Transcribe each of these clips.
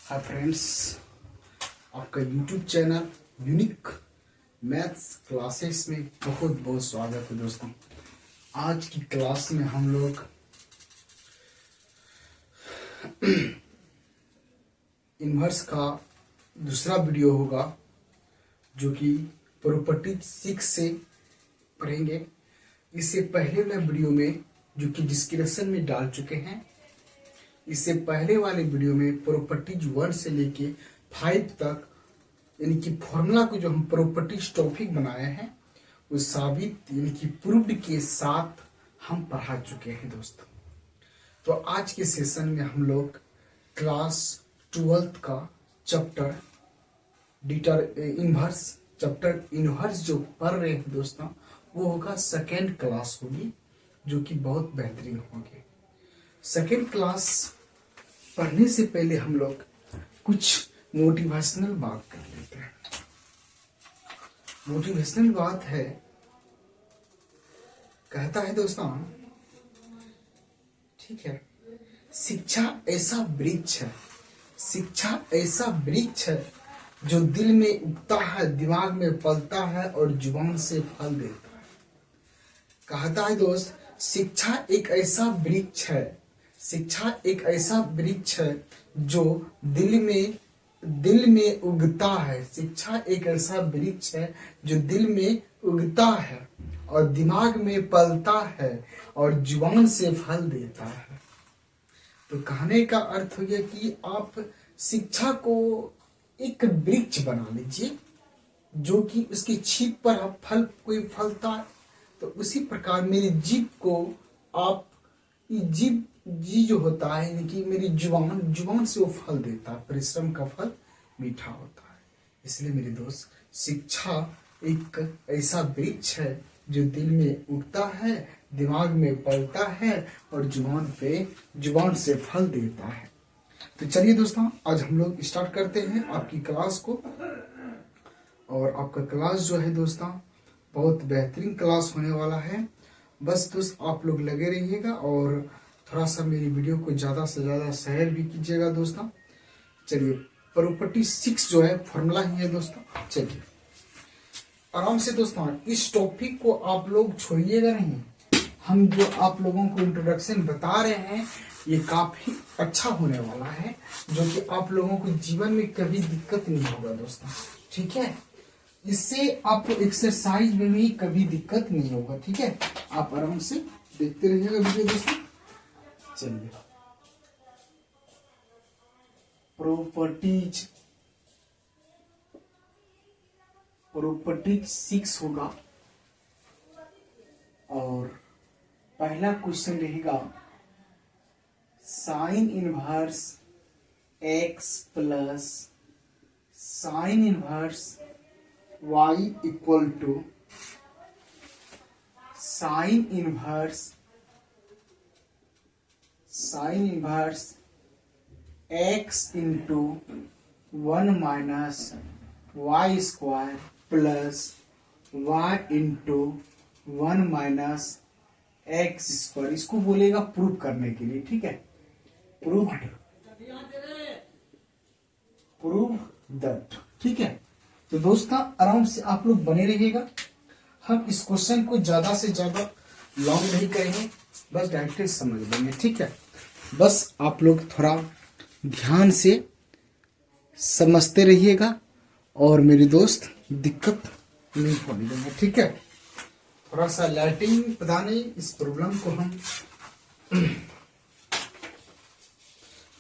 Hi friends, आपका YouTube channel unique maths classes में बहुत बहुत स्वागत है दोस्तों। आज की क्लास में हम लोग इन्वर्स का दूसरा वीडियो होगा जो कि प्रॉपर्टी 6 से पढ़ेंगे। इससे पहले वाले वीडियो में जो कि डिस्क्रिप्शन में डाल चुके हैं, इससे पहले वाले वीडियो में प्रॉपर्टीज 1 से लेके 5 तक यानी कि फॉर्मूला को जो हम प्रॉपर्टीज टॉपिक बनाए हैं वो साबित यानी कि प्रूव्ड के साथ हम पढ़ा चुके हैं दोस्तों। तो आज के सेशन में हम लोग क्लास 12th का चैप्टर इनवर्स जो पढ़ रहे हैं दोस्तों, वो होगा सेकेंड क्लास होगी जो कि बहुत बेहतरीन होगी। सेकेंड क्लास पढ़ने से पहले हम लोग कुछ मोटिवेशनल बात कर लेते हैं। मोटिवेशनल बात है, कहता है दोस्तों, ठीक है, शिक्षा ऐसा वृक्ष है, शिक्षा ऐसा वृक्ष है जो दिल में उगता है, दिमाग में पलता है और जुबान से फल देता है। कहता है दोस्त, शिक्षा एक ऐसा वृक्ष है, शिक्षा एक ऐसा वृक्ष है जो दिल में उगता है। शिक्षा एक ऐसा वृक्ष है जो दिल में उगता है और दिमाग में पलता है और जुबान से फल देता है। तो कहने का अर्थ हो गया कि आप शिक्षा को एक वृक्ष बना लीजिए जो कि उसकी छीप पर फल कोई फलता है। तो उसी प्रकार मेरी जीभ को आप जी जो होता है यानी कि मेरी जुबान से वो फल देता है, परिश्रम का फल मीठा होता है। इसलिए मेरे दोस्त, शिक्षा एक ऐसा वृक्ष है जो दिल में उगता है, दिमाग में पलता है और जुबान से फल देता है। तो चलिए दोस्तों, आज हम लोग स्टार्ट करते हैं आपकी क्लास को। और आपका क्लास जो है दोस्तों बहुत बेहतरीन क्लास होने वाला है। बस दोस्त आप लोग लगे रहिएगा और थोड़ा सा मेरी वीडियो को ज़्यादा से ज़्यादा शेयर भी कीजिएगा दोस्तों। चलिए, प्रॉपर्टी 6 जो है फॉर्मूला ही है दोस्तों। चलिए आराम से दोस्तों, इस टॉपिक को आप लोग छोड़िएगा नहीं। हम जो आप लोगों को इंट्रोडक्शन बता रहे हैं ये काफी अच्छा होने वाला है, जो कि आप लोगों को जीवन में कभी दिक्कत नहीं होगा दोस्तों, ठीक है। इससे आपको एक्सरसाइज में भी कभी दिक्कत नहीं होगा, ठीक है। आप आराम से देखते रहिएगा वीडियो दोस्तों। चलिए, प्रॉपर्टीज 6 होगा और पहला क्वेश्चन रहेगा sine inverse x plus sine inverse y equal to sine inverse x into 1 minus Y square plus y into 1 minus x square. इसको बोलेगा प्रूव करने के लिए, ठीक है। प्रूव दैट, ठीक है। तो दोस्तों आराम से आप लोग बने रहिएगा। हम इस क्वेश्चन को ज्यादा से ज्यादा लॉन्ग नहीं करेंगे, बस डायरेक्ट समझ लेंगे, ठीक है। बस आप लोग थोड़ा ध्यान से समझते रहिएगा और मेरी दोस्त दिक्कत नहीं होने देंगे, ठीक है। थोड़ा सा लाइटिंग बताने इस प्रॉब्लम को हम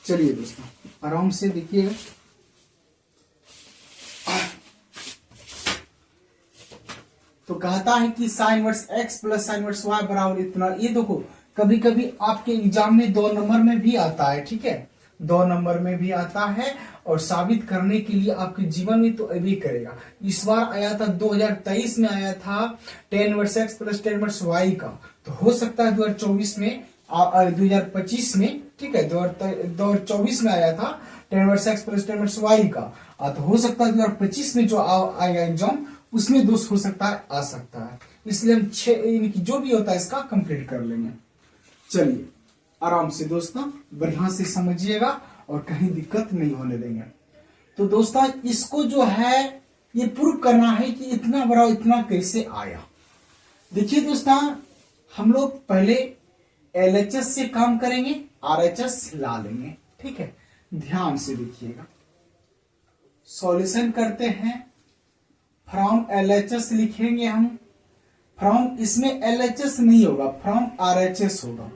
चलिए दोस्तों आराम से देखिएगा। तो कहता है कि sign inverse x plus sine inverse y बराबर इतना। ये देखो, कभी कभी आपके एग्जाम में 2 नंबर में भी आता है, ठीक है, 2 नंबर में भी आता है और साबित करने के लिए आपके जीवन में तो अभी करेगा। इस बार आया था 2023 में आया था tan inverse x plus tan inverse y का। तो हो सकता है 2024 में 2025 में, ठीक है, 2024 में आया था tan inverse x plus tan inverse y का। तो हो सकता है 2025 में जो आएगा एग्जाम उसमें दोस्त हो सकता है आ सकता है। इसलिए हम 6 जो भी होता है इसका कंप्लीट कर लेंगे। चलिए आराम से दोस्तों बढ़िया से समझिएगा और कहीं दिक्कत नहीं होने देंगे। तो दोस्तों इसको जो है ये प्रूव करना है कि इतना बड़ा इतना कैसे आया। देखिए दोस्तों हम लोग पहले LHS से काम करेंगे, RHS ला लेंगे, ठीक है। ध्यान से देखिएगा, सॉल्यूशन करते हैं। फ्रॉम LHS लिखेंगे हम, फ्रॉम इसमें LHS नहीं होगा, फ्रॉम RHS होगा।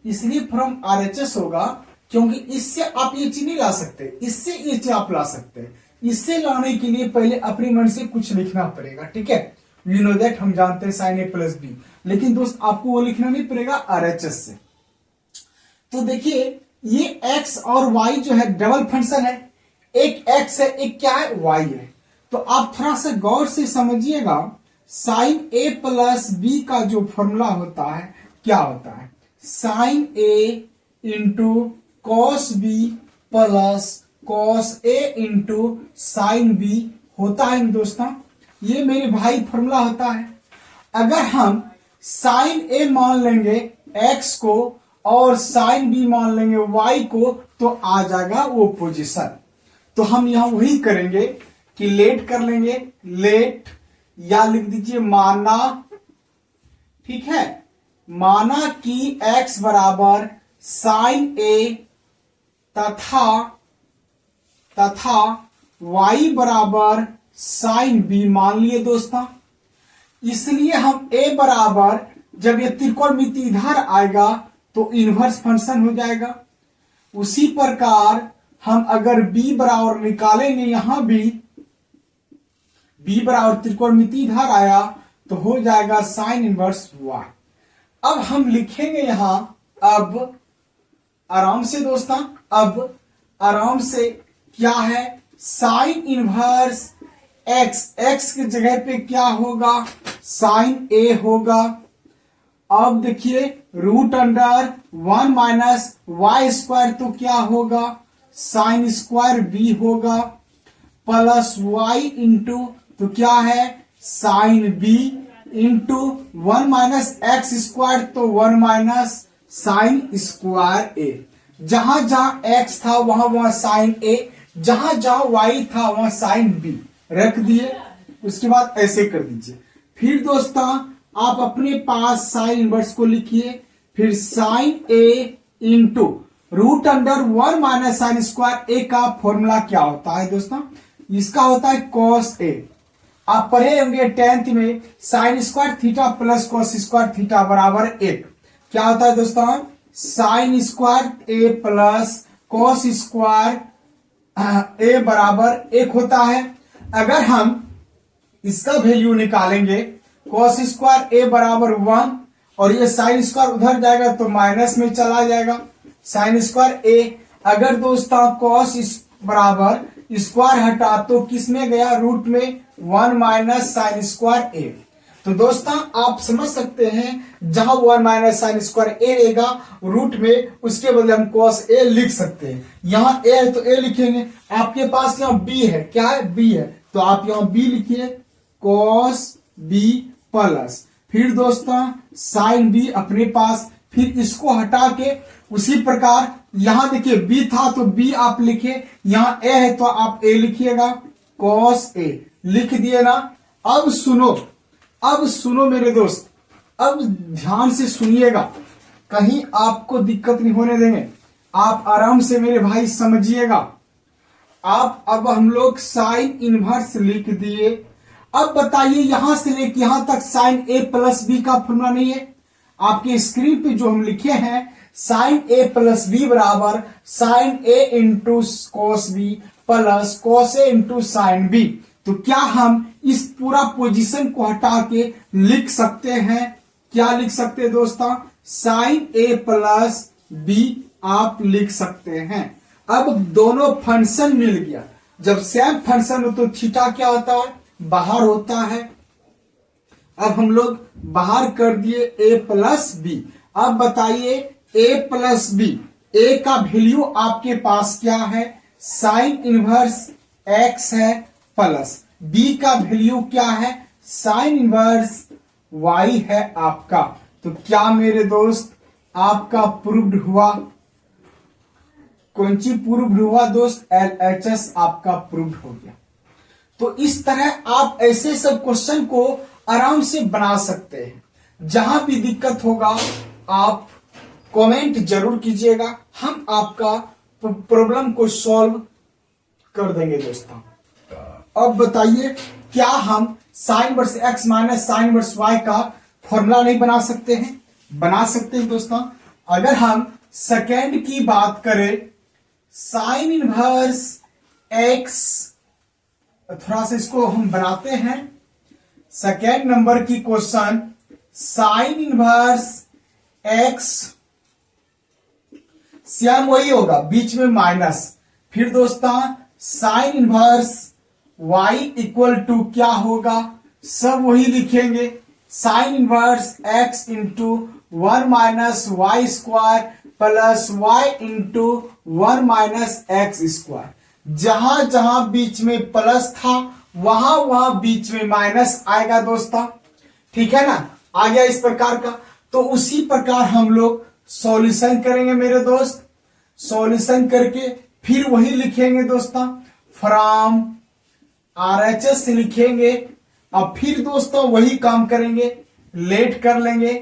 इसलिए फ्रॉम RHS होगा क्योंकि इससे आप ये चीज नहीं ला सकते, इससे ये चीज आप ला सकते हैं। इससे लाने के लिए पहले अपने मन से कुछ लिखना पड़ेगा, ठीक है। यू नो दैट, हम जानते हैं sin A + B, लेकिन दोस्त आपको वो लिखना नहीं पड़ेगा RHS से। तो देखिए ये x और y जो है डबल फंक्शन है, एक x है एक क्या है y है। तो आप थोड़ा सा गौर से समझिएगा, sin A + B का जो फॉर्मूला होता है क्या होता है, sin A into cos B plus cos A into sin B होता है दोस्तों। ये मेरे भाई फॉर्मूला होता है। अगर हम sin A मान लेंगे x को और sin B मान लेंगे y को तो आ जाएगा वो पोजीशन। तो हम यहां वही करेंगे कि लेट कर लेंगे, लेट या लिख दीजिए माना, ठीक है। माना कि x बराबर sin A तथा y बराबर sin B मान लिए दोस्तों। इसलिए हम a बराबर, जब ये त्रिकोणमिति इधर आएगा तो इनवर्स फंक्शन हो जाएगा। उसी प्रकार हम अगर b बराबर निकालेंगे, यहां भी b बराबर त्रिकोणमिति इधर आया तो हो जाएगा sin इनवर्स y। अब हम लिखेंगे यहां, अब आराम से दोस्तों, अब आराम से क्या है, sin इनवर्स x की जगह पे क्या होगा, sin A होगा। अब देखिए √1 माइनस y² तो क्या होगा, sin स्क्वायर B होगा, प्लस y इंटू तो क्या है sin B into 1 minus x² तो 1 माइनस sin स्क्वायर A। जहां जहां x था वहां sin A, जहां जहां y था वहां sin B रख दिए। उसके बाद ऐसे कर दीजिए। फिर दोस्तों आप अपने पास sin इनवर्स को लिखिए, फिर sin A into √1 minus sin square A का फॉर्मूला क्या होता है दोस्तों, इसका होता है cos A। आप पढ़े होंगे 10th में sin square theta plus cos square theta बराबर 1। क्या होता है दोस्तों, sin square A plus cos square A बराबर 1 होता है। अगर हम इसका वैल्यू निकालेंगे, cos स्क्वायर A बराबर 1 और ये sin स्क्वायर उधर जाएगा तो माइनस में चला जाएगा, sin स्क्वायर A। अगर दोस्तों cos बराबर स्क्वायर हटा तो किस में गया, रूट में, 1 माइनस sin स्क्वायर A। तो दोस्तों आप समझ सकते हैं जहां 1 माइनस sin स्क्वायर A रहेगा रूट में, उसके बदले हम cos A लिख सकते हैं। यहां A है तो A लिखेंगे, आपके पास यहां B है, क्या है B है, तो आप यहां B लिखिए, cos B प्लस फिर दोस्तों sin B अपने पास, फिर इसको हटा के उसी प्रकार यहां देखिए B था तो B आप लिखे, यहां A है तो आप A लिखिएगा, cos A लिख दिए ना। अब सुनो मेरे दोस्त, अब ध्यान से सुनिएगा, कहीं आपको दिक्कत नहीं होने देंगे, आप आराम से मेरे भाई समझिएगा। आप अब हम लोग साइन इनवर्स लिख दिए। अब बताइए यहां से लेके यहां तक साइन A + B का फॉर्मूला नहीं है। आपके स्क्रीन पे जो हम लिखे हैं साइन A + B बराबर sine A into cos B plus cos A into sine B। तो क्या हम इस पूरा पोजीशन को हटा के लिख सकते हैं, क्या लिख सकते हैं दोस्तों, साइन A + B आप लिख सकते हैं। अब दोनों फंक्शन मिल गया, जब सेम फंक्शन हो तो थीटा क्या होता है, बाहर होता है। अब हम लोग बाहर कर दिए A + B। अब बताइए A + B, A का वैल्यू आपके पास क्या है, साइन इनवर्स x है, प्लस B का वैल्यू क्या है, साइन इनवर्स y है आपका। तो क्या मेरे दोस्त आपका प्रूव्ड हुआ। कौन सी प्रूव्ड हुआ दोस्त? LHS आपका प्रूव्ड हो गया। तो इस तरह आप ऐसे सब क्वेश्चन को आराम से बना सकते हैं। जहां भी दिक्कत होगा आप कमेंट जरूर कीजिएगा, हम आपका प्रॉब्लम को सॉल्व कर देंगे दोस्तों। अब बताइए, क्या हम sine inverse x minus sine inverse y का फॉर्मूला नहीं बना सकते हैं? बना सकते हैं दोस्तों। अगर हम सेकेंड की बात करें, साइन इनवर्स एक्स, थोड़ा सा इसको हम बनाते हैं। सेकेंड नंबर की question, sine inverse x, same वही होगा, बीच में माइनस। फिर दोस्तों sine inverse y equal to क्या होगा? सब वही लिखेंगे, sine inverse x into 1 minus Y square plus y into 1 minus x square. जहां जहां बीच में प्लस था वहां वहां बीच में माइनस आएगा दोस्तों, ठीक है ना? आ गया इस प्रकार का। तो उसी प्रकार हम लोग सॉल्यूशन करेंगे मेरे दोस्त। सॉल्यूशन करके फिर वही लिखेंगे दोस्तों, फ्रॉम RHS से लिखेंगे। अब फिर दोस्तों वही काम करेंगे, लेट कर लेंगे,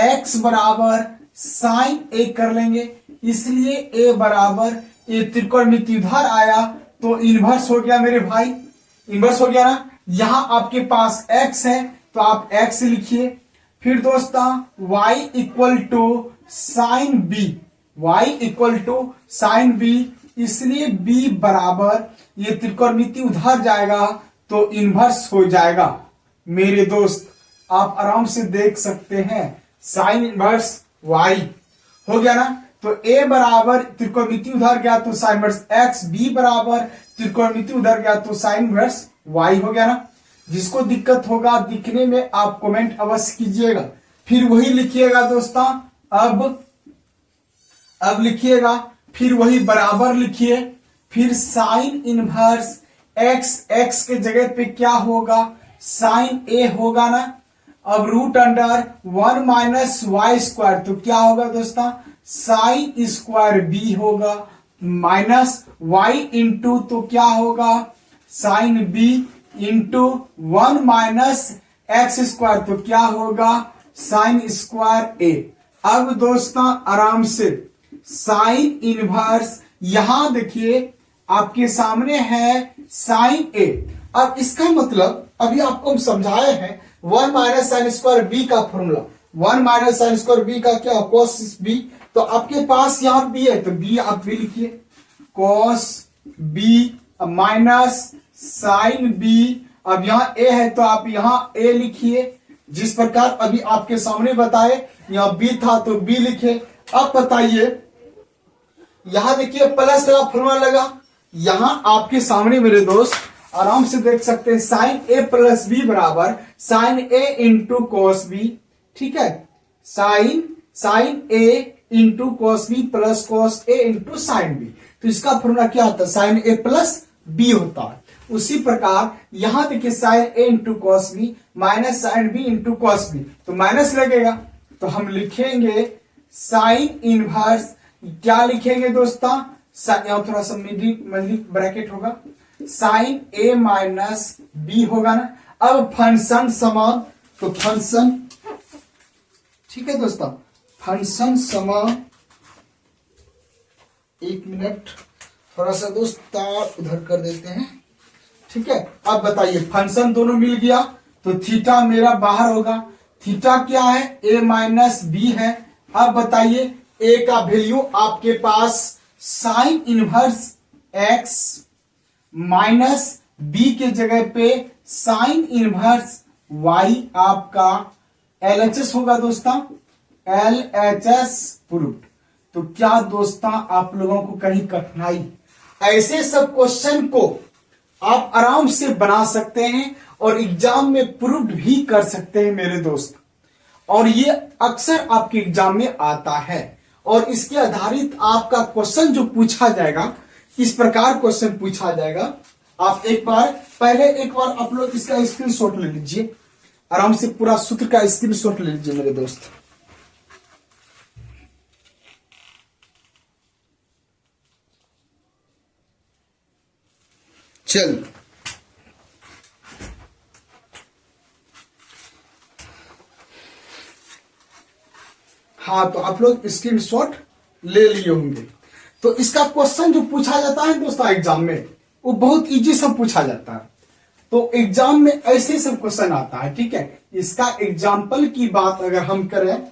x बराबर साइन a कर लेंगे। इसलिए a बराबर, ये त्रिकोणमिति उधर आया तो इनवर्स हो गया मेरे भाई, इनवर्स हो गया ना। यहां आपके पास x है तो आप x लिखिए। फिर दोस्तों y equal to sine b, y equal to sine b, इसलिए b बराबर, ये त्रिकोणमिति उधर जाएगा तो इनवर्स हो जाएगा मेरे दोस्त। आप आराम से देख सकते हैं, साइन इनवर्स y हो गया ना। तो a बराबर त्रिकोणमिति उधर गया तो साइन इनवर्स x, b बराबर त्रिकोणमिति उधर गया तो साइन इनवर्स y हो गया ना। जिसको दिक्कत होगा दिखने में आप कमेंट अवश्य कीजिएगा। फिर वही लिखिएगा दोस्तों। अब लिखिएगा, फिर वही बराबर लिखिए। फिर साइन इनवर्स x, x के जगह पे क्या होगा? साइन a होगा ना। अब root under 1 minus Y square, तो क्या होगा दोस्तों? साइन स्क्वायर b होगा, माइनस y इंटू, तो क्या होगा? Sine b into 1 minus x square, तो क्या होगा? Sine square a। अब दोस्तों आराम से साइन इनवर्स, यहां देखिए आपके सामने है साइन a। अब इसका मतलब अभी आपको हम समझाए हैं 1 माइनस साइन स्क्वायर b का formula. 1 minus sign square b का क्या? cos b। तो आपके पास यहां b है तो b आप भी लिखिए, cos b minus sine b। अब यहां a है तो आप यहां a लिखिए, जिस प्रकार अभी आपके सामने बताए। यहां b था तो b लिखे। अब बताइए, यहां देखिए प्लस का फॉर्मूला लगा, यहां आपके सामने मेरे दोस्त आराम से देख सकते हैं, साइन a प्लस b बराबर sine a into cos b, ठीक है? Sine a into cos b plus cos a into sine b। तो इसका फॉर्मूला क्या होता है? साइन a प्लस b होता है। उसी प्रकार यहां देखिए sine a into cos b minus sine b into cos b, तो माइनस लगेगा। तो हम लिखेंगे साइन इनवर्स, क्या लिखेंगे दोस्तों? यहां थोड़ा सा मिडिल ब्रैकेट होगा, साइन a माइनस b होगा ना। अब फंक्शन समान, तो फंक्शन, ठीक है दोस्तों, फंक्शन समान, एक मिनट थोड़ा सा दोस्त तार उधर कर देते हैं, ठीक है? अब बताइए, फंक्शन दोनों मिल गया तो थीटा मेरा बाहर होगा। थीटा क्या है? a माइनस b है। अब बताइए, a का वैल्यू आपके पास sine inverse x minus b के जगह पे साइन इनवर्स y आपका LHS होगा दोस्तों, LHS प्रूव्ड। तो क्या दोस्तों आप लोगों को कहीं कठिनाई? ऐसे सब क्वेश्चन को आप आराम से बना सकते हैं और एग्जाम में प्रूव्ड भी कर सकते हैं मेरे दोस्त। और ये अक्सर आपके एग्जाम में आता है और इसके आधारित आपका क्वेश्चन जो पूछा जाएगा, इस प्रकार क्वेश्चन पूछा जाएगा। आप एक बार आप लोग इसका स्क्रीनशॉट ले लीजिए, आराम से पूरा सूत्र का स्क्रीनशॉट ले लीजिए मेरे दोस्त। चलिए हाँ, तो आप लोग स्क्रीनशॉट ले लिए होंगे। तो इसका क्वेश्चन जो पूछा जाता है दोस्तों एग्जाम में, वो बहुत इजी सब पूछा जाता है। तो एग्जाम में ऐसे सब क्वेश्चन आता है, ठीक है। इसका एग्जाम्पल की बात अगर हम करें,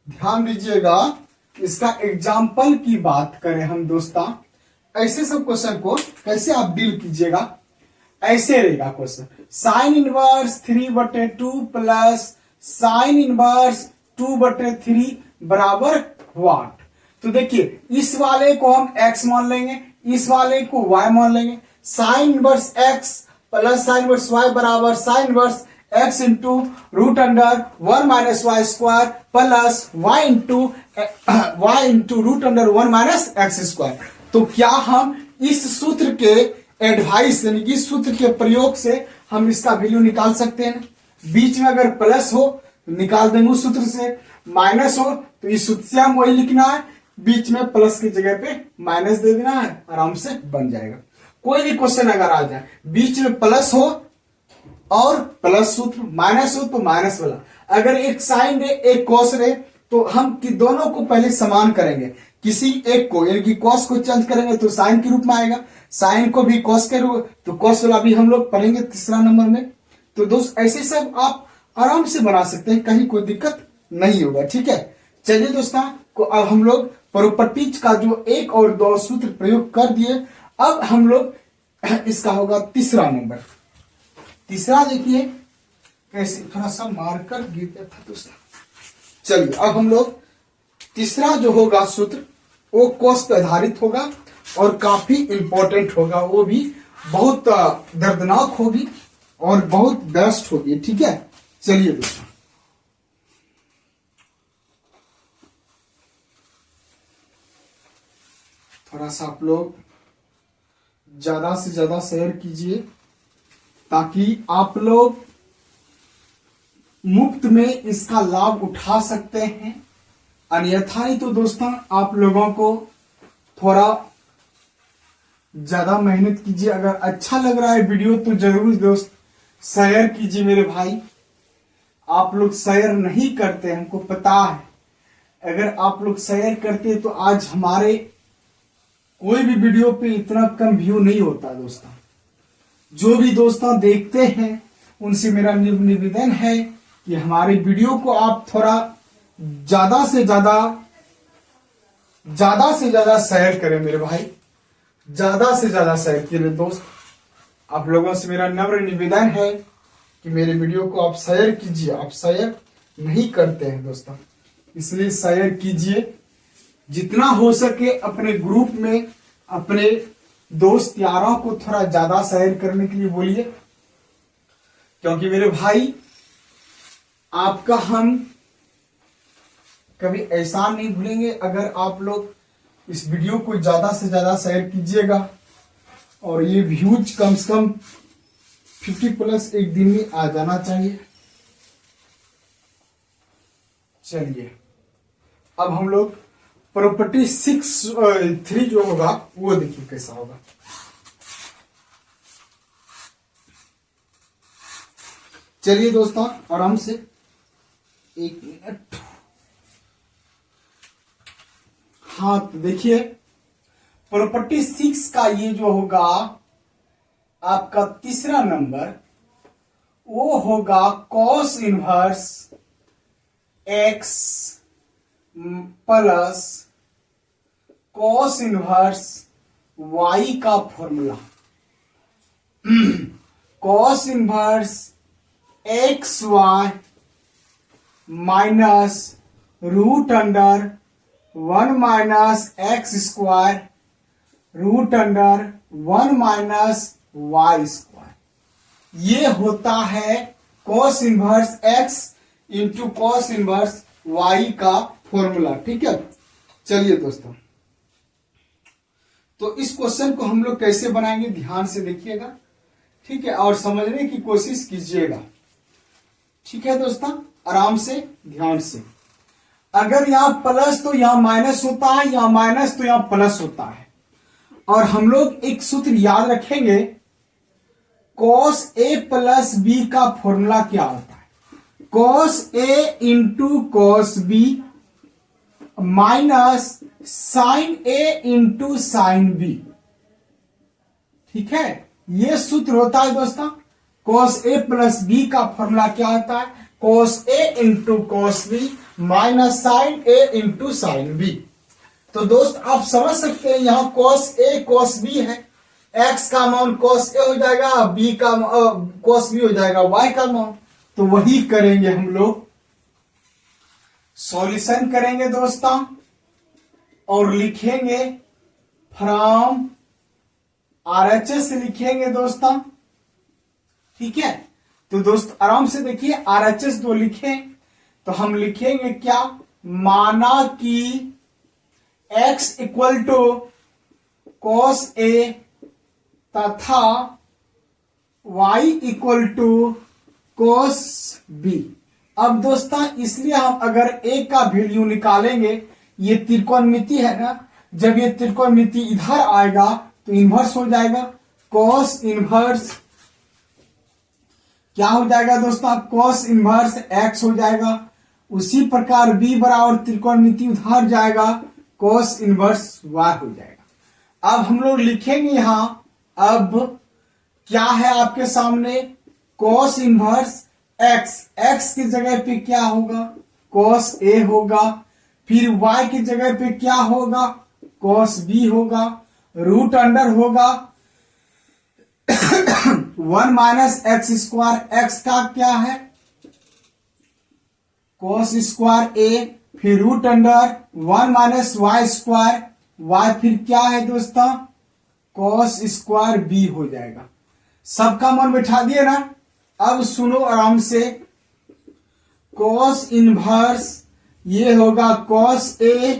ध्यान दीजिएगा, इसका एग्जाम्पल की बात करें हम दोस्तों, ऐसे सब क्वेश्चन को कैसे आप डील कीजिएगा, ऐसे रहेगा question. Sine inverse 3/2 plus sine inverse 2/3 बराबर व्हाट। तो देखिए, इस वाले को हम x मान लेंगे, इस वाले को y मान लेंगे। Sine inverse x plus sine inverse y बराबर sine inverse x into root under 1 minus Y square plus y into root under 1 minus x square. तो क्या हम इस सूत्र के एडवाइस यानी कि सूत्र के प्रयोग से हम इसका वैल्यू निकाल सकते हैं। बीच में अगर प्लस हो तो निकाल देंगे उस सूत्र से, माइनस हो तो इस सूत्र से हम वही लिखना है, बीच में प्लस की जगह पे माइनस दे देना है, आराम से बन जाएगा। कोई भी क्वेश्चन अगर आ जाए बीच में प्लस हो और प्लस सूत्र, माइनस हो तो माइनस वाला, अगर एक साइन रे एक कॉस रे तो हम दोनों को पहले समान करेंगे। किसी एक को यानी कि कॉस को चेंज करेंगे तो साइन के रूप में आएगा, साइन को भी कॉस के रूप, तो कॉस वाला भी हम लोग पढ़ेंगे तीसरा नंबर में। तो दोस्त ऐसे सब आप आराम से बना सकते हैं, कहीं कोई दिक्कत नहीं होगा, ठीक है। चलिए दोस्तों, को अब हम लोग प्रॉपर्टीज का जो 1 और 2 सूत्र प्रयोग कर दिए। अब हम लोग इसका होगा तीसरा नंबर। तीसरा देखिए कैसे, थोड़ा सा मार्कर गिर गया था दोस्तों। चलिए अब हम लोग तीसरा जो होगा सूत्र वो कॉस पे आधारित होगा और काफी इंपॉर्टेंट होगा, वो भी बहुत दर्दनाक होगी और बहुत बेस्ट होगी, ठीक है। चलिए दोस्तों, थोड़ा सा आप लोग ज्यादा से ज्यादा शेयर कीजिए ताकि आप लोग मुफ्त में इसका लाभ उठा सकते हैं। अन्यथा ही तो दोस्तों आप लोगों को थोड़ा ज्यादा मेहनत कीजिए। अगर अच्छा लग रहा है वीडियो तो जरूर दोस्त शेयर कीजिए मेरे भाई। आप लोग शेयर नहीं करते, हमको पता है। अगर आप लोग शेयर करते तो आज हमारे कोई भी वीडियो पे इतना कम व्यू नहीं होता दोस्तों। जो भी दोस्तों देखते हैं उनसे मेरा निवेदन है कि हमारे वीडियो को आप थोड़ा ज्यादा से ज्यादा शेयर करें मेरे भाई, ज्यादा से ज्यादा शेयर करें दोस्त। आप लोगों से मेरा नम्र निवेदन है कि मेरे वीडियो को आप शेयर कीजिए। आप शेयर नहीं करते हैं दोस्तों, इसलिए शेयर कीजिए जितना हो सके। अपने ग्रुप में अपने दोस्त यारों को थोड़ा ज्यादा शेयर करने के लिए बोलिए, क्योंकि मेरे भाई आपका हम कभी एहसान नहीं भूलेंगे अगर आप लोग इस वीडियो को ज्यादा से ज्यादा शेयर कीजिएगा। और ये व्यूज कम से कम 50+ एक दिन में आ जाना चाहिए। चलिए अब हम लोग प्रॉपर्टी 3 जो होगा वो देखिए कैसा होगा। चलिए दोस्तों आराम से 1 मिनट। हाँ तो देखिए प्रॉपर्टी 6 का ये जो होगा आपका तीसरा नंबर, वो होगा cos inverse x plus cos inverse y का formula. Cos inverse xy minus root under 1 minus x square root under 1 minus Y square. ये होता है cos inverse x into cos inverse y का फॉर्मूला, ठीक है। चलिए दोस्तों, तो इस क्वेश्चन को हम लोग कैसे बनाएंगे ध्यान से देखिएगा, ठीक है, और समझने की कोशिश कीजिएगा, ठीक है दोस्तों, आराम से ध्यान से। अगर यहां प्लस तो यहां माइनस होता है, यहां माइनस तो यहां प्लस होता है। और हम लोग एक सूत्र याद रखेंगे, cos a प्लस बी का फॉर्मूला क्या होता है? cos a into cos b minus sine a into sine b। ठीक है, ये सूत्र होता है दोस्तों। cos a प्लस बी का फॉर्मूला क्या होता है? cos a into cos b minus sine a into sine b। तो दोस्त आप समझ सकते हैं, यहां cos a cos b है, x का मान cos a हो जाएगा, b का cos b हो जाएगा y का मान। तो वही करेंगे हम लोग, सॉल्यूशन करेंगे दोस्तों और लिखेंगे फ्रॉम RHS लिखेंगे दोस्तों। ठीक है, तो दोस्त आराम से देखिए, RHS दो लिखें तो हम लिखेंगे क्या? माना कि x equal to cos a तथा y equal to cos b। अब दोस्तों इसलिए हम अगर a का वैल्यू निकालेंगे, ये त्रिकोणमिति है ना, जब ये त्रिकोणमिति इधर आएगा तो इन्वर्स हो जाएगा, cos इन्वर्स क्या हो जाएगा दोस्तों? cos इन्वर्स x हो जाएगा। उसी प्रकार b बराबर त्रिकोणमिति उधर जाएगा, cos इन्वर्स y हो जाएगा। अब हम लोग लिखेंगे यहां, अब क्या है आपके सामने? cos इन्वर्स x की जगह पे क्या होगा? cos a होगा। फिर y की जगह पे क्या होगा? cos b होगा। रूट अंडर होगा 1 माइनस एक्स स्क्वायर, एक्स का क्या है? cos स्क्वायर a, फिर root under 1 minus Y square, y फिर क्या है दोस्तों? cos स्क्वायर b हो जाएगा। सबका मान बैठा दिए ना। अब सुनो आराम से, cos इनवर्स ये होगा cos a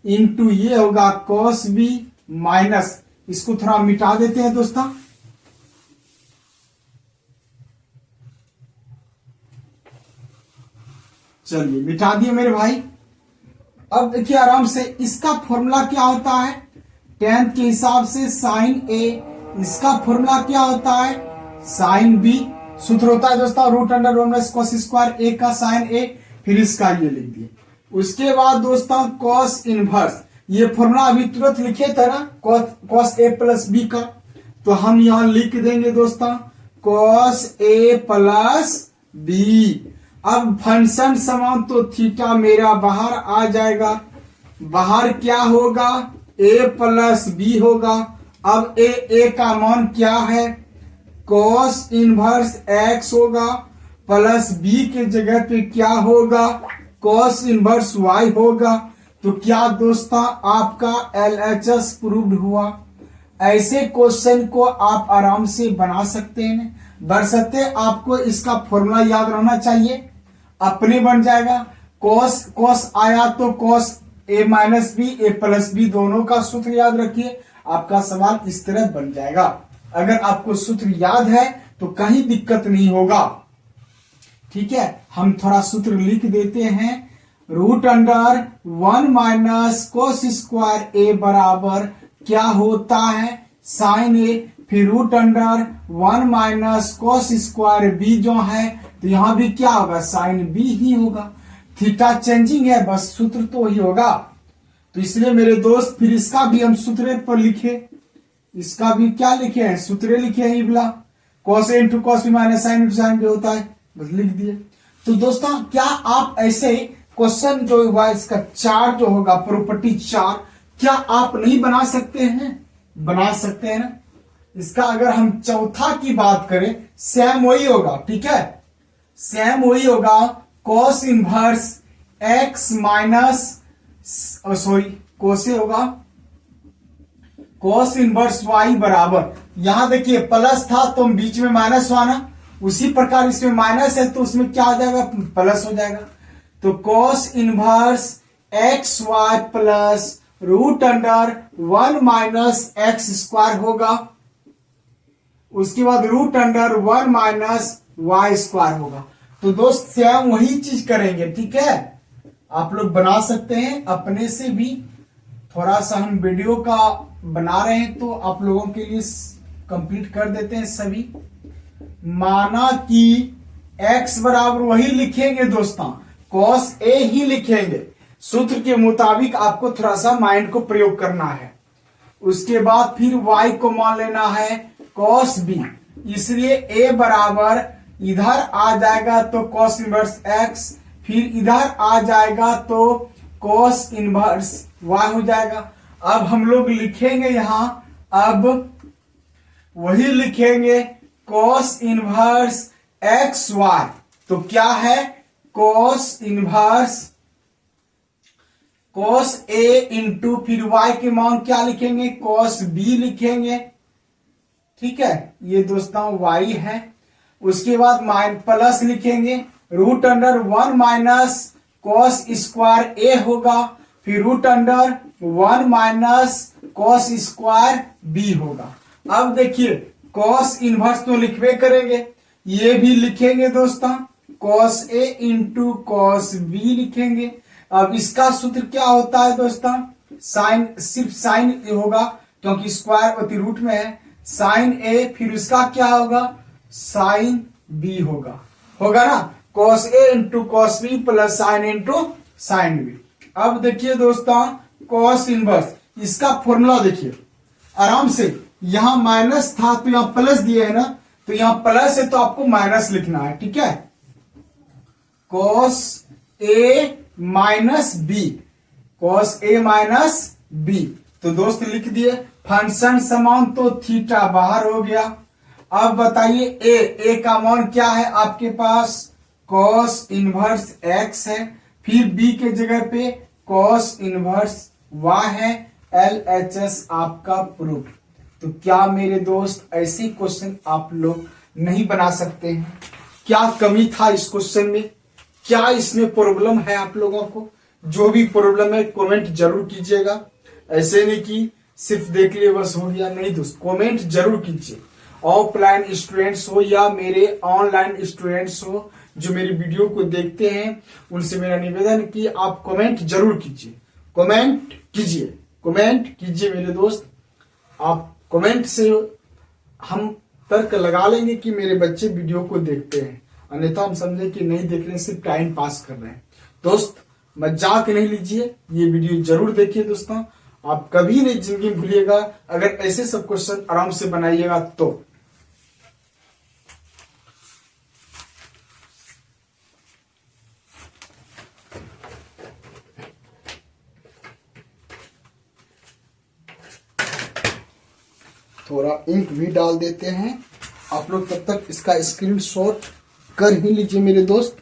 इंटू ये होगा cos b माइनस, इसको थोड़ा मिटा देते हैं दोस्तों। चलिए मिटा दिए मेरे भाई। अब देखिए आराम से, इसका फॉर्मूला क्या होता है? टेंथ के हिसाब से साइन a, इसका फॉर्मूला क्या होता है? Sine b। सूत्र होता है दोस्तों root under 1 minus cos square a का साइन a, फिर इसका ये लिख दिए। उसके बाद दोस्तों cos इनवर्स, ये फॉर्मूला अभी तुरंत लिखे थे ना, cos a प्लस b का, तो हम यहां लिख देंगे दोस्तों cos a प्लस b। अब फंक्शन समान तो थीटा मेरा बाहर आ जाएगा, बाहर क्या होगा? a प्लस b होगा। अब a का मान क्या है? cos इनवर्स x होगा, प्लस b के जगह पे क्या होगा? cos इनवर्स y होगा। तो क्या दोस्तों आपका LHS प्रूव्ड हुआ। ऐसे क्वेश्चन को आप आराम से बना सकते हैं, बरसते आपको इसका फॉर्मूला याद रहना चाहिए, अपने बन जाएगा। cos आया तो cos a minus b, a plus b दोनों का सूत्र याद रखिए, आपका सवाल इस तरह बन जाएगा। अगर आपको सूत्र याद है तो कहीं दिक्कत नहीं होगा। ठीक है, हम थोड़ा सूत्र लिख देते हैं। Root under 1 minus cos square a बराबर क्या होता है? साइन a, फिर root under 1 minus cos square b जो है, तो यहां भी क्या होगा? साइन b ही होगा। थीटा चेंजिंग है, बस सूत्र तो वही होगा। तो इसलिए मेरे दोस्त फिर इसका भी हम सूत्र पर लिखे, इसका भी क्या लिखे हैं? सूत्र लिखे हैं। इबला cos a into cos b minus sine into sine b होता है, बस लिख दिए। तो दोस्तों क्या आप ऐसे क्वेश्चन जो हुआ इसका चार जो होगा प्रॉपर्टी चार, क्या आप नहीं बना सकते हैं? बना सकते हैं ना। इसका अगर हम चौथा की बात करें, सेम वही होगा। ठीक है, सेम वही होगा, cos इनवर्स x माइनस कोसे होगा cos इनवर्स y बराबर, यहां देखिए प्लस था तो बीच में माइनस हुआ ना, उसी प्रकार इसमें माइनस है तो उसमें क्या हो जाएगा? प्लस हो जाएगा। तो cos inverse X Y plus root under 1 minus x square होगा, उसके बाद root under 1 minus Y square होगा। तो दोस्त सेम वही चीज करेंगे। ठीक है, आप लोग बना सकते हैं अपने से भी। थोड़ा सा हम वीडियो का बना रहे हैं तो आप लोगों के लिए कंप्लीट कर देते हैं सभी। माना कि x बराबर वही लिखेंगे दोस्तों, cos a ही लिखेंगे। सूत्र के मुताबिक आपको थोड़ा सा माइंड को प्रयोग करना है। उसके बाद फिर y को मान लेना है cos b, इसलिए a बराबर इधर आ जाएगा तो cos इनवर्स x, फिर इधर आ जाएगा तो cos इनवर्स y हो जाएगा। अब हम लोग लिखेंगे यहां, अब वही लिखेंगे cos इनवर्स एक्स वाई। तो क्या है cos inverse cos a into फिर y के मान क्या लिखेंगे cos b लिखेंगे, ठीक है, ये दोस्तों y है। उसके बाद प्लस लिखेंगे root under 1 minus cos square a होगा, फिर root under 1 minus cos square b होगा। अब देखिए cos इनवर्स तो लिखवे करेंगे, ये भी लिखेंगे दोस्तों cos a into cos b लिखेंगे। अब इसका सूत्र क्या होता है दोस्तों, साइन, सिर्फ साइन होगा क्योंकि स्क्वायर अति रूट में है, साइन a, फिर इसका क्या होगा साइन b होगा ना, cos a into cos b plus sine into sine b। अब देखिए दोस्तों cos इनवर्स, इसका फॉर्मूला देखिए आराम से, यहां माइनस था तो यहां प्लस दिए है ना, तो यहां प्लस है तो आपको माइनस लिखना है, ठीक है। cos a minus B, cos a minus B, तो दोस्त लिख दिए। फंक्शन समान तो थीटा बाहर हो गया। अब बताइए a का मान क्या है आपके पास cos इनवर्स x है, फिर b के जगह पे cos इनवर्स y है, LHS आपका प्रूफ। तो क्या मेरे दोस्त ऐसे क्वेश्चन आप लोग नहीं बना सकते हैं? क्या कमी था इस क्वेश्चन में, क्या इसमें प्रॉब्लम है आप लोगों को? जो भी प्रॉब्लम है कमेंट जरूर कीजिएगा। ऐसे नहीं कि सिर्फ देख लिए बस हो गया, नहीं दोस्त, कमेंट जरूर कीजिए। ऑफलाइन स्टूडेंट्स हो या मेरे ऑनलाइन स्टूडेंट्स हो जो मेरी वीडियो को देखते हैं, उनसे मेरा निवेदन कि आप कमेंट जरूर कीजिए, कमेंट कीजिए, कमेंट कीजिए मेरे दोस्त। आप कमेंट से हम तर्क लगा लेंगे कि मेरे बच्चे वीडियो को देखते हैं, अन्यथा हम समझे कि नहीं देख रहे हैं, सिर्फ टाइम पास कर रहे हैं। दोस्त मजाक नहीं लीजिए, ये वीडियो जरूर देखिए दोस्तों, आप कभी नहीं जिंदगी में भूलिएगा अगर ऐसे सब क्वेश्चन आराम से बनाइएगा तो। थोड़ा इंक भी डाल देते हैं, आप लोग तब तक इसका स्क्रीनशॉट कर ही लीजिए मेरे दोस्त।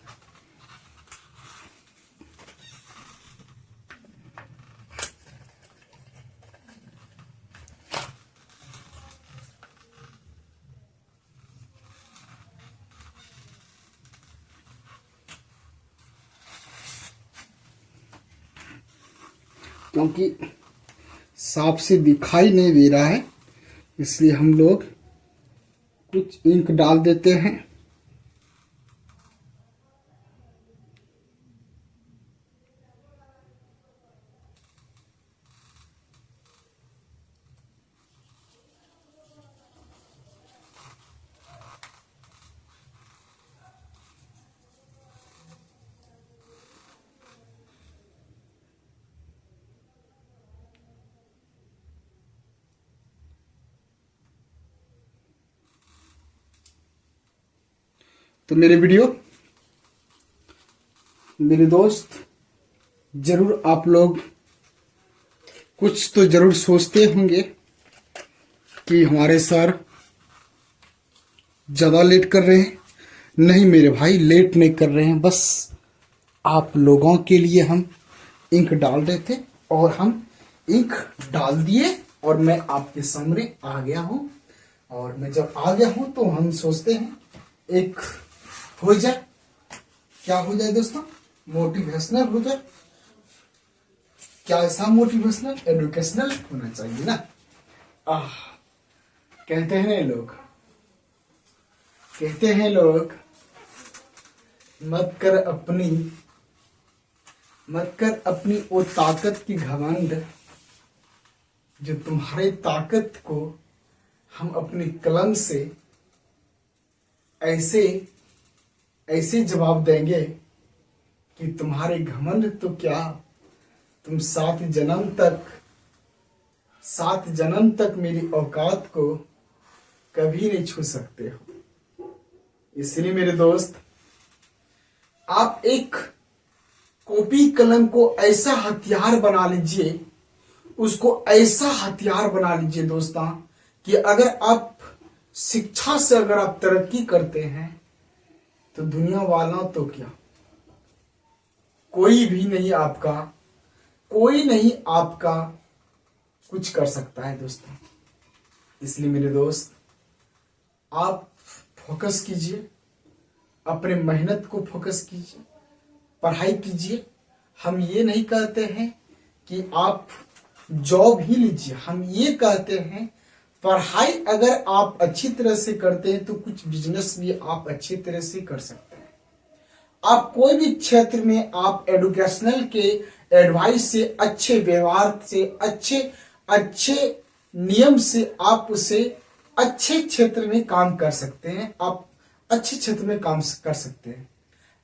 क्योंकि साफ से दिखाई नहीं दे रहा है इसलिए हम लोग कुछ इंक डाल देते हैं। तो मेरे दोस्त जरूर आप लोग कुछ तो जरूर सोचते होंगे कि हमारे सर ज्यादा लेट कर रहे हैं। नहीं मेरे भाई, लेट नहीं कर रहे हैं, बस आप लोगों के लिए हम इंक डाल रहे थे और हम इंक डाल दिए और मैं आपके सामने आ गया हूं। और मैं जब आ गया हूं तो हम सोचते हैं एक हो जाए, क्या हो जाए दोस्तों, मोटिवेशनल हो जाए। क्या ऐसा मोटिवेशनल, एजुकेशनल होना चाहिए ना। कहते हैं लोग मत कर अपनी वो ताकत की घमंड जो तुम्हारे ताकत को हम अपनी कलम से ऐसे ऐसे जवाब देंगे कि तुम्हारे घमंड तो क्या, तुम 7 जन्म तक मेरी औकात को कभी नहीं छू सकते हो। इसलिए मेरे दोस्त, आप एक कॉपी कलम को ऐसा हथियार बना लीजिए, उसको ऐसा हथियार बना लीजिए दोस्तों, कि अगर आप शिक्षा से अगर आप तरक्की करते हैं तो दुनिया वाला तो क्या, कोई नहीं आपका कुछ कर सकता है दोस्तों। इसलिए मेरे दोस्त, आप फोकस कीजिए, अपने मेहनत को फोकस कीजिए, पढ़ाई कीजिए। हम ये नहीं कहते हैं कि आप जॉब ही लीजिए, हम ये कहते हैं पढ़ाई अगर आप अच्छी तरह से करते हैं तो कुछ बिजनेस भी आप अच्छी तरह से कर सकते हैं। आप कोई भी क्षेत्र में आप एडुकेशनल के एडवाइस से, अच्छे व्यवहार से, अच्छे नियम से आप उसे अच्छे क्षेत्र में काम कर सकते हैं, आप अच्छे क्षेत्र में काम कर सकते हैं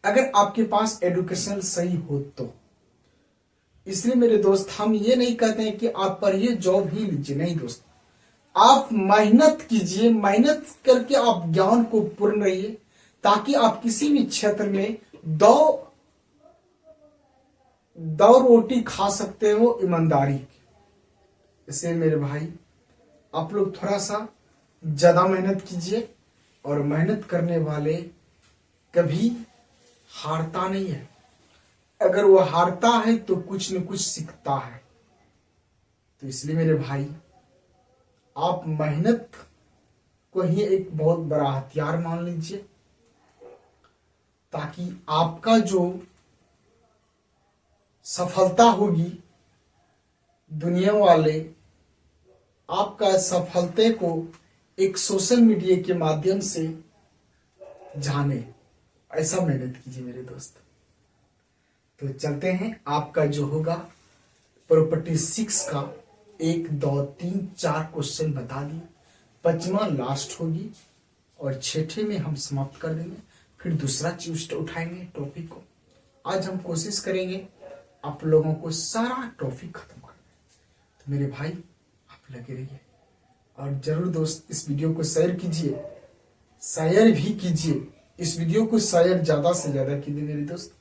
अगर आपके पास एडुकेशनल सही हो तो। इसलिए मेरे दोस्त, हम ये नहीं कहते हैं कि आप पढ़िए जॉब ही लीजिए, नहीं दोस्त, आप मेहनत कीजिए, मेहनत करके आप ज्ञान को पूर्ण रहिए, ताकि आप किसी भी क्षेत्र में दो रोटी खा सकते हो ईमानदारी की। इसलिए मेरे भाई, आप लोग थोड़ा सा ज्यादा मेहनत कीजिए, और मेहनत करने वाले कभी हारता नहीं है। अगर वो हारता है तो कुछ न कुछ सीखता है। तो इसलिए मेरे भाई, आप मेहनत को ही एक बहुत बड़ा हथियार मान लीजिए, ताकि आपका जो सफलता होगी, दुनिया वाले आपका सफलते को एक सोशल मीडिया के माध्यम से जाने। ऐसा मेहनत कीजिए मेरे दोस्त। तो चलते हैं, आपका जो होगा प्रॉपर्टी 6 का 1, 2, 3, 4 क्वेश्चन बता दिए, 5वां लास्ट होगी और 6ठे में हम समाप्त कर देंगे। फिर दूसरा ट्यूसडे उठाएंगे टॉपिक को। आज हम कोशिश करेंगे आप लोगों को सारा टॉपिक खत्म कर दें। तो मेरे भाई, आप लगे रहिए, और जरूर दोस्त इस वीडियो को शेयर कीजिए, शेयर भी कीजिए। इस वीडियो को शेयर ज्यादा से ज्यादा कीजिए मेरे दोस्त,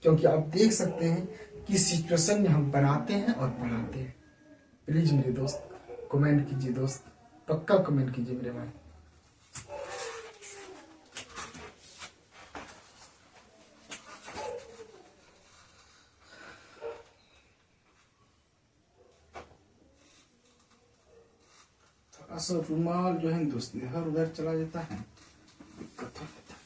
क्योंकि आप देख सकते हैं कि सिचुएशन में हम बनाते हैं और पढ़ाते हैं। प्लीज मेरे दोस्त कमेंट कीजिए दोस्त, पक्का कमेंट कीजिए मेरे भाई। थोड़ा सा रुमाल जो है दोस्त इधर उधर चला जाता है, दिक्कत हो जाता है।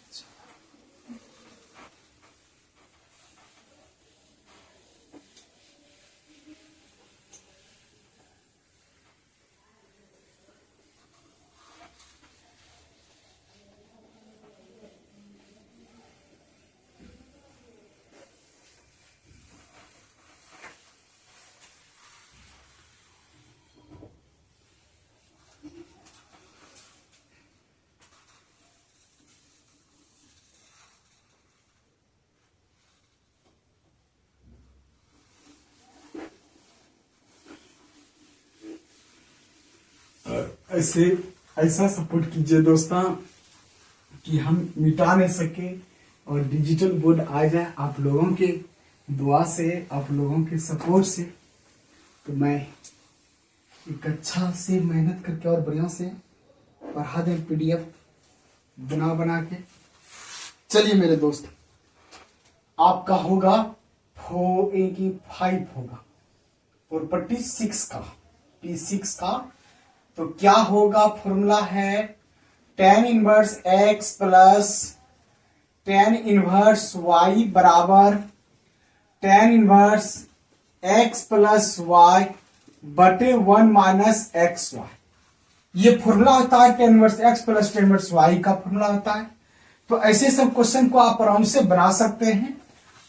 ऐसा सपोर्ट कीजिए दोस्तों कि हम मिटा नहीं सके और डिजिटल बोर्ड आ जाए आप लोगों के दुआ से, आप लोगों के सपोर्ट से। तो मैं एक अच्छा से मेहनत करके और बढ़िया से पढ़ा दें, PDF बना के। चलिए मेरे दोस्त, आपका होगा 5 होगा प्रॉपर्टी 6 का, P6 का। तो क्या होगा, फॉर्मूला है tan inverse x plus tan inverse y बराबर tan inverse x plus y बटे 1 माइनस एक्स वाई। ये फॉर्मूला होता है tan inverse x plus tan inverse y का फॉर्मूला होता है। तो ऐसे सब क्वेश्चन को आप आराम से बना सकते हैं,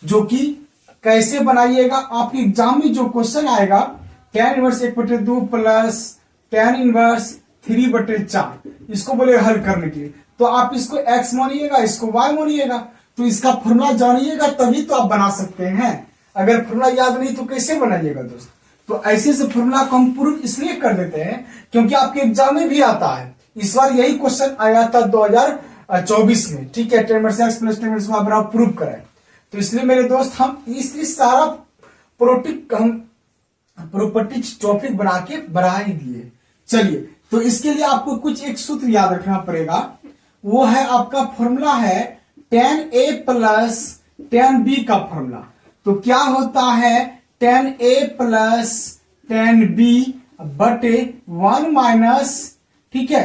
जो कि कैसे बनाइएगा, आपके एग्जाम में जो क्वेश्चन आएगा tan inverse 1/2 plus tan inverse 3/4, इसको बोले हल करने के लिए। तो आप इसको x मानिएगा, इसको y मानिएगा, तो इसका फॉर्मूला जानिएगा तभी तो आप बना सकते हैं। अगर फॉर्मूला याद नहीं तो कैसे बनाइएगा दोस्त। तो ऐसे से फॉर्मूला को हम प्रूफ इसलिए कर देते हैं क्योंकि आपके एग्जाम में भी आता है। इस बार यही क्वेश्चन आया था 2024 में, ठीक है, tan inverse x plus tan inverse y बराबर प्रूफ कराए। तो इसलिए मेरे दोस्त हम इस सारा प्रॉपर्टीज टॉपिक बना ही दिए। चलिए, तो इसके लिए आपको कुछ एक सूत्र याद रखना पड़ेगा, वो है आपका फॉर्मूला है tan a plus tan b का फॉर्मूला। तो क्या होता है tan a plus tan b बटे 1 माइनस, ठीक है,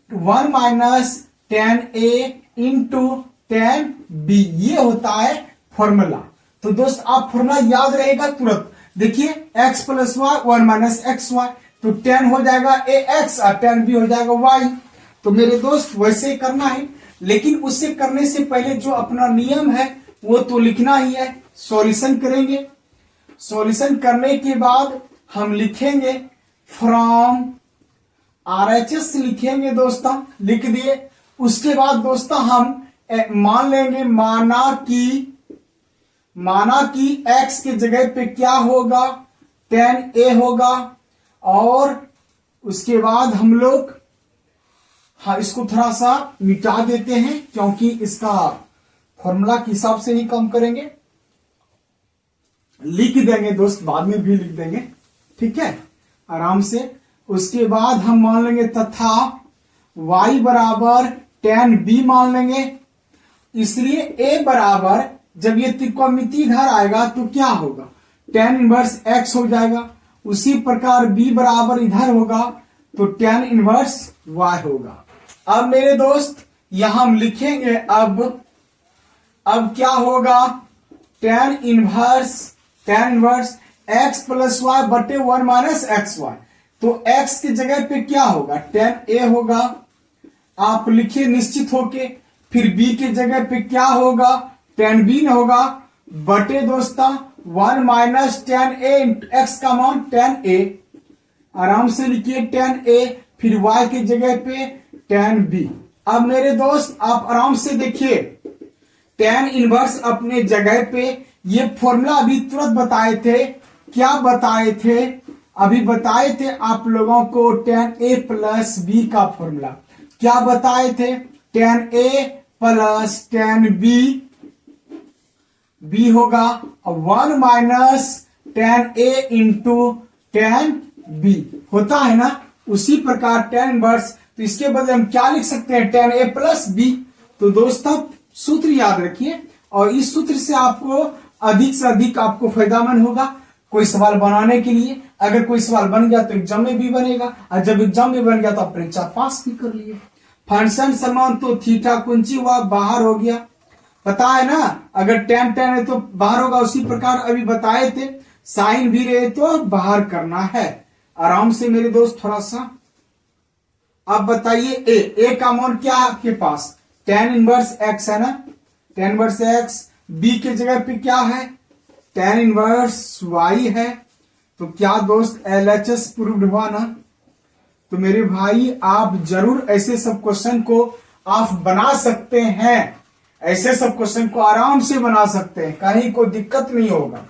1 minus tan a into tan b, ये होता है फॉर्मूला। तो दोस्त आप फॉर्मूला याद रहेगा तुरंत। देखिए x plus Y 1 minus X Y, तो tan हो जाएगा ax और tan b हो जाएगा y। तो मेरे दोस्त वैसे ही करना है, लेकिन उससे करने से पहले जो अपना नियम है वो तो लिखना ही है। सॉल्यूशन करेंगे, सॉल्यूशन करने के बाद हम लिखेंगे फ्रॉम RHS लिखेंगे दोस्तों, लिख दिए। उसके बाद दोस्तों हम मान लेंगे, माना कि x के जगह पे क्या होगा, tan a होगा, और उसके बाद हम लोग इसको थोड़ा सा मिटा देते हैं क्योंकि इसका फॉर्मूला के हिसाब से ही काम करेंगे। लिख देंगे दोस्त, बाद में भी लिख देंगे, ठीक है, आराम से। उसके बाद हम मान लेंगे तथा y बराबर tan b मान लेंगे। इसलिए a बराबर, जब ये त्रिकोणमिति इधर आएगा तो क्या होगा, tan इनवर्स x हो जाएगा। उसी प्रकार b बराबर इधर होगा तो tan इनवर्स y होगा। अब मेरे दोस्त यहां हम लिखेंगे, अब क्या होगा, tan inverse x plus Y बटे 1 माइनस एक्स वाई। तो x की जगह पे क्या होगा, tan a होगा, आप लिखिए निश्चित होके। फिर b की जगह पे क्या होगा, tan b न होगा, बटे दोस्तों 1 माइनस tan a, x का मान tan a, आराम से लिखिए tan a। फिर y की जगह पे tan b। अब मेरे दोस्त आप आराम से देखिए, tan इनवर्स अपने जगह पे, ये फॉर्मूला अभी तुरंत बताए थे। क्या बताए थे, अभी बताए थे आप लोगों को tan a प्लस b का फॉर्मूला। क्या बताए थे, tan a plus tan b होगा 1 minus tan a into tan b, होता है ना। उसी प्रकार tan इनवर्स, तो इसके बदले हम क्या लिख सकते हैं, tan a प्लस b। तो दोस्तों सूत्र याद रखिए, और इस सूत्र से आपको अधिक से अधिक आपको फायदामंद होगा कोई सवाल बनाने के लिए। अगर कोई सवाल बन गया तो एग्जाम में भी बनेगा, और जब एग्जाम में बन गया तो आप परीक्षा पास भी कर लिए। फंक्शन समान तो थीटा कुंची हुआ बाहर हो गया, पता है ना। अगर tan है तो बाहर होगा। उसी प्रकार अभी बताए थे साइन भी रहे तो बाहर करना है। आराम से मेरे दोस्त थोड़ा सा आप बताइए, a का मान क्या है आपके पास, tan इनवर्स x है ना, tan इनवर्स x। b के जगह पे क्या है, tan इनवर्स y है। तो क्या दोस्त LHS प्रूव्ड हुआ ना। तो मेरे भाई आप जरूर ऐसे सब क्वेश्चन को आप बना सकते हैं, ऐसे सब क्वेश्चन को आराम से बना सकते हैं, कहीं कोई दिक्कत नहीं होगा।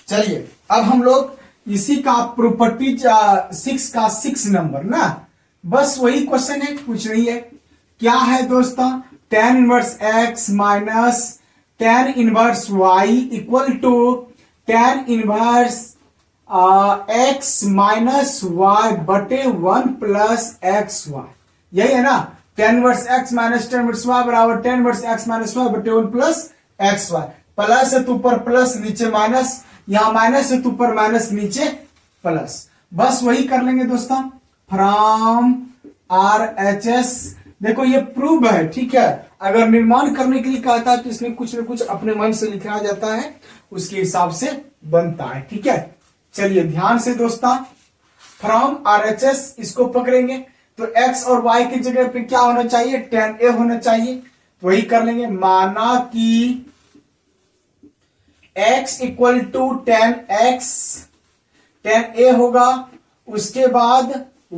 चलिए अब हम लोग इसी का प्रॉपर्टी 6 का 6 नंबर ना, बस वही क्वेश्चन है, कुछ नहीं है। क्या है दोस्तों, tan inverse x minus tan inverse y equal to tan inverse x minus y बटे 1 प्लस एक्स वाई, यही है ना। tan inverse x minus tan inverse y बराबर tan inverse x minus y बटे 1 प्लस एक्स वाई। प्लस है तो ऊपर plus नीचे माइनस, यहां माइनस है तो ऊपर माइनस नीचे प्लस। बस वही कर लेंगे दोस्तों, फ्रॉम RHS। देखो ये प्रूव है, ठीक है। अगर निर्माण करने के लिए कहा था तो इसमें कुछ न कुछ अपने मन से लिखा जाता है, उसके हिसाब से बनता है, ठीक है। चलिए ध्यान से दोस्तों, फ्रॉम RHS इसको पकड़ेंगे तो x और y की जगह पे क्या होना चाहिए, tan a होना चाहिए। तो वही कर लेंगे, माना कि x equal to tan x, tan A होगा, उसके बाद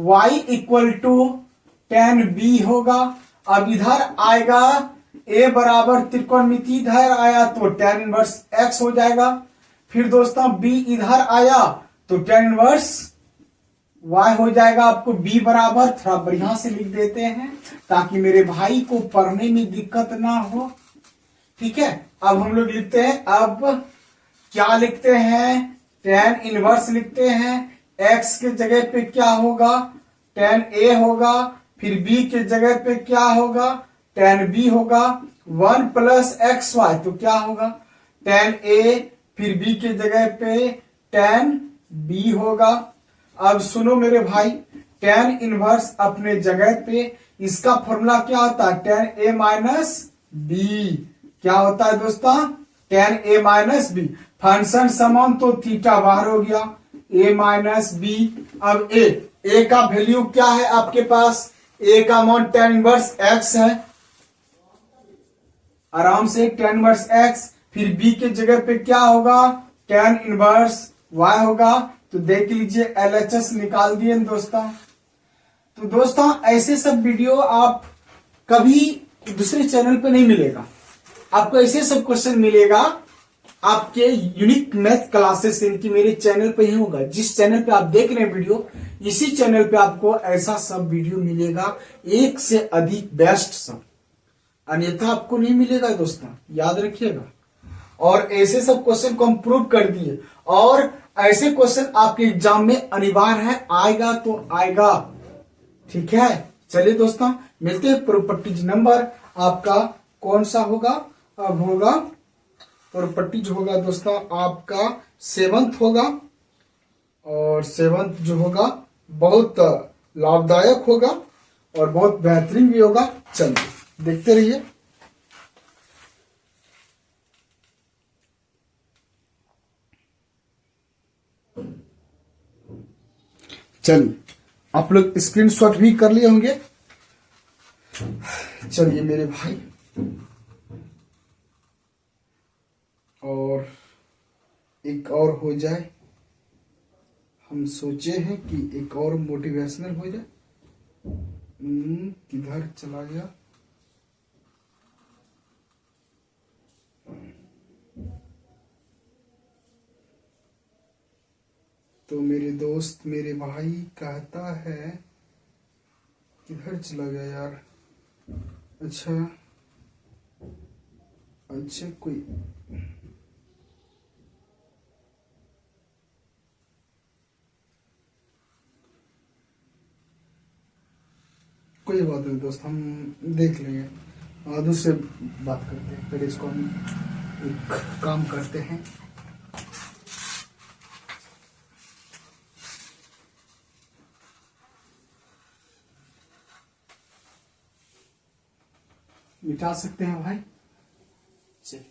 y equal to tan B होगा। अब इधर आएगा a बराबर त्रिकोणमिति, इधर आया तो tan इनवर्स x हो जाएगा। फिर दोस्तों b इधर आया तो tan इनवर्स y हो जाएगा। आपको b बराबर थोड़ा बढ़िया से लिख देते हैं ताकि मेरे भाई को पढ़ने में दिक्कत ना हो। ठीक है, अब हम लोग लिखते हैं, अब क्या लिखते हैं, tan इनवर्स लिखते हैं। x के जगह पे क्या होगा, tan a होगा, फिर b के जगह पे क्या होगा, tan b होगा। 1 प्लस एक्स वाई तो क्या होगा, tan a, फिर b के जगह पे tan b होगा। अब सुनो मेरे भाई, tan इनवर्स अपने जगह पे, इसका फॉर्मूला क्या होता है, tan a माइनस b। क्या होता है दोस्तों, tan a minus b। Function समान तो थीटा बाहर हो गया, a माइनस b। अब a का वैल्यू क्या है आपके पास, a का मान tan इनवर्स x है, आराम से tan इनवर्स x। फिर b के जगह पे क्या होगा, tan इनवर्स y होगा। तो देख लीजिए LHS निकाल दिए दोस्तों। तो दोस्तों ऐसे सब वीडियो आप कभी दूसरे चैनल पे नहीं मिलेगा, आपको ऐसे सब क्वेश्चन मिलेगा आपके यूनिक मैथ क्लासेस, इनकी मेरे चैनल पे ही होगा। जिस चैनल पे आप देख रहे हैं वीडियो, इसी चैनल पे आपको ऐसा सब वीडियो मिलेगा, एक से अधिक बेस्ट सब, अन्यथा आपको नहीं मिलेगा दोस्तों, याद रखिएगा। और ऐसे सब क्वेश्चन को हम प्रूव कर दिए, और ऐसे क्वेश्चन आपके एग्जाम में अनिवार्य है, आएगा तो आएगा। ठीक है, चलिए दोस्तों मिलते हैं। प्रॉपर्टीज नंबर आपका कौन सा होगा, अब होगा प्रॉपर्टीज होगा दोस्तों आपका 7th होगा, और 7th जो होगा बहुत लाभदायक होगा और बहुत बेहतरीन भी होगा। चलिए देखते रहिए। चलिए आप लोग स्क्रीनशॉट भी कर लिए होंगे। चलिए मेरे भाई, और एक और हो जाए, हम सोचे हैं कि एक और मोटिवेशनल हो जाए। किधर चला गया, तो मेरे दोस्त मेरे भाई कहता है, किधर चला गया यार। अच्छा अच्छा, कोई बात नहीं दोस्त, हम देख लेंगे, दूसरे बात करते हैं। पहले इसको हम एक काम करते हैं। मिटा सकते हैं भाई, चलिए।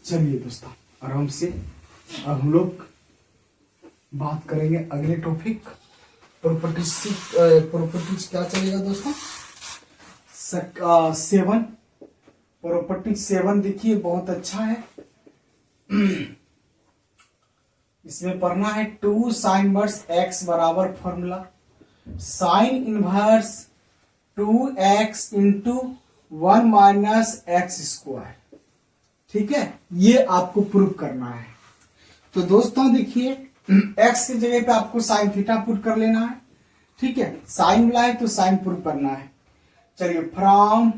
चलिए दोस्तों आराम से, अब हम लोग बात करेंगे अगले टॉपिक प्रॉपर्टीज क्या चलेगा दोस्तों, 7 प्रॉपर्टी 7 देखिए बहुत अच्छा है। इसमें पढ़ना है 2 साइन इनवर्स x बराबर formula sine inverse 2x into 1 minus x square. ठीक है, ये आपको प्रूव करना है। तो दोस्तों देखिए, x की जगह पे आपको साइन थीटा पुट कर लेना है। ठीक है, साइन मिला है तो साइन प्रूव करना है। चलिए, फ्रॉम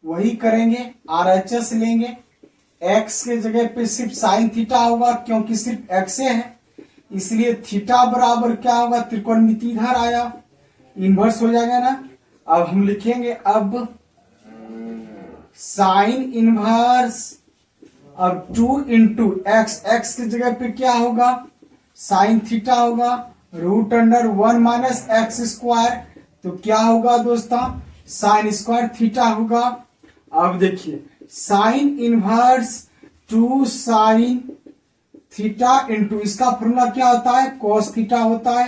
वही करेंगे, RHS लेंगे, x के जगह पे सिर्फ साइन थीटा होगा क्योंकि सिर्फ x है, इसलिए थीटा बराबर क्या होगा, त्रिकोणमिति इधर आया, इनवर्स हो जाएगा ना। अब हम लिखेंगे अब साइन इनवर्स, अब 2 इंटू एक्स, एक्स की जगह पे क्या होगा, साइन थीटा होगा, √1 माइनस एक्स स्क्वायर, तो क्या होगा दोस्तों, साइन स्क्वायर थीटा होगा। अब देखिए sine inverse 2 sine theta into, इसका फॉर्मूला क्या होता है, कॉस थीटा होता है,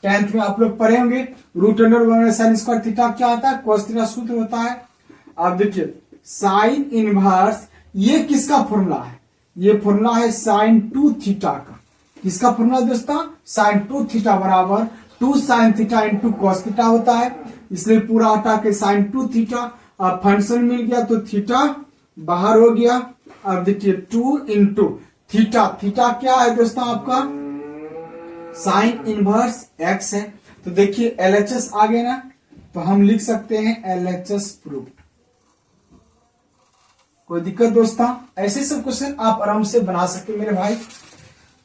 10th में आप लोग पढ़े होंगे, √1 साइन स्क्वायर थीटा क्या होता है, कॉस थीटा सूत्र होता है। अब देखिए साइन इनवर्स, ये किसका फॉर्मूला है, ये फॉर्मूला है साइन 2 थीटा का। किसका फॉर्मूला दोस्तों, साइन 2 थीटा बराबर 2 sine theta into cos theta होता है, इसलिए पूरा हटा के साइन 2 थीटा, अब फंक्शन मिल गया तो थीटा बाहर हो गया। अब देखिए 2 इंटू थीटा, थीटा क्या है दोस्तों आपका, साइन इनवर्स एक्स है, तो देखिए LHS आ गए ना, तो हम लिख सकते हैं LHS प्रूफ। कोई दिक्कत दोस्तों, ऐसे सब क्वेश्चन आप आराम से बना सकते हैं मेरे भाई।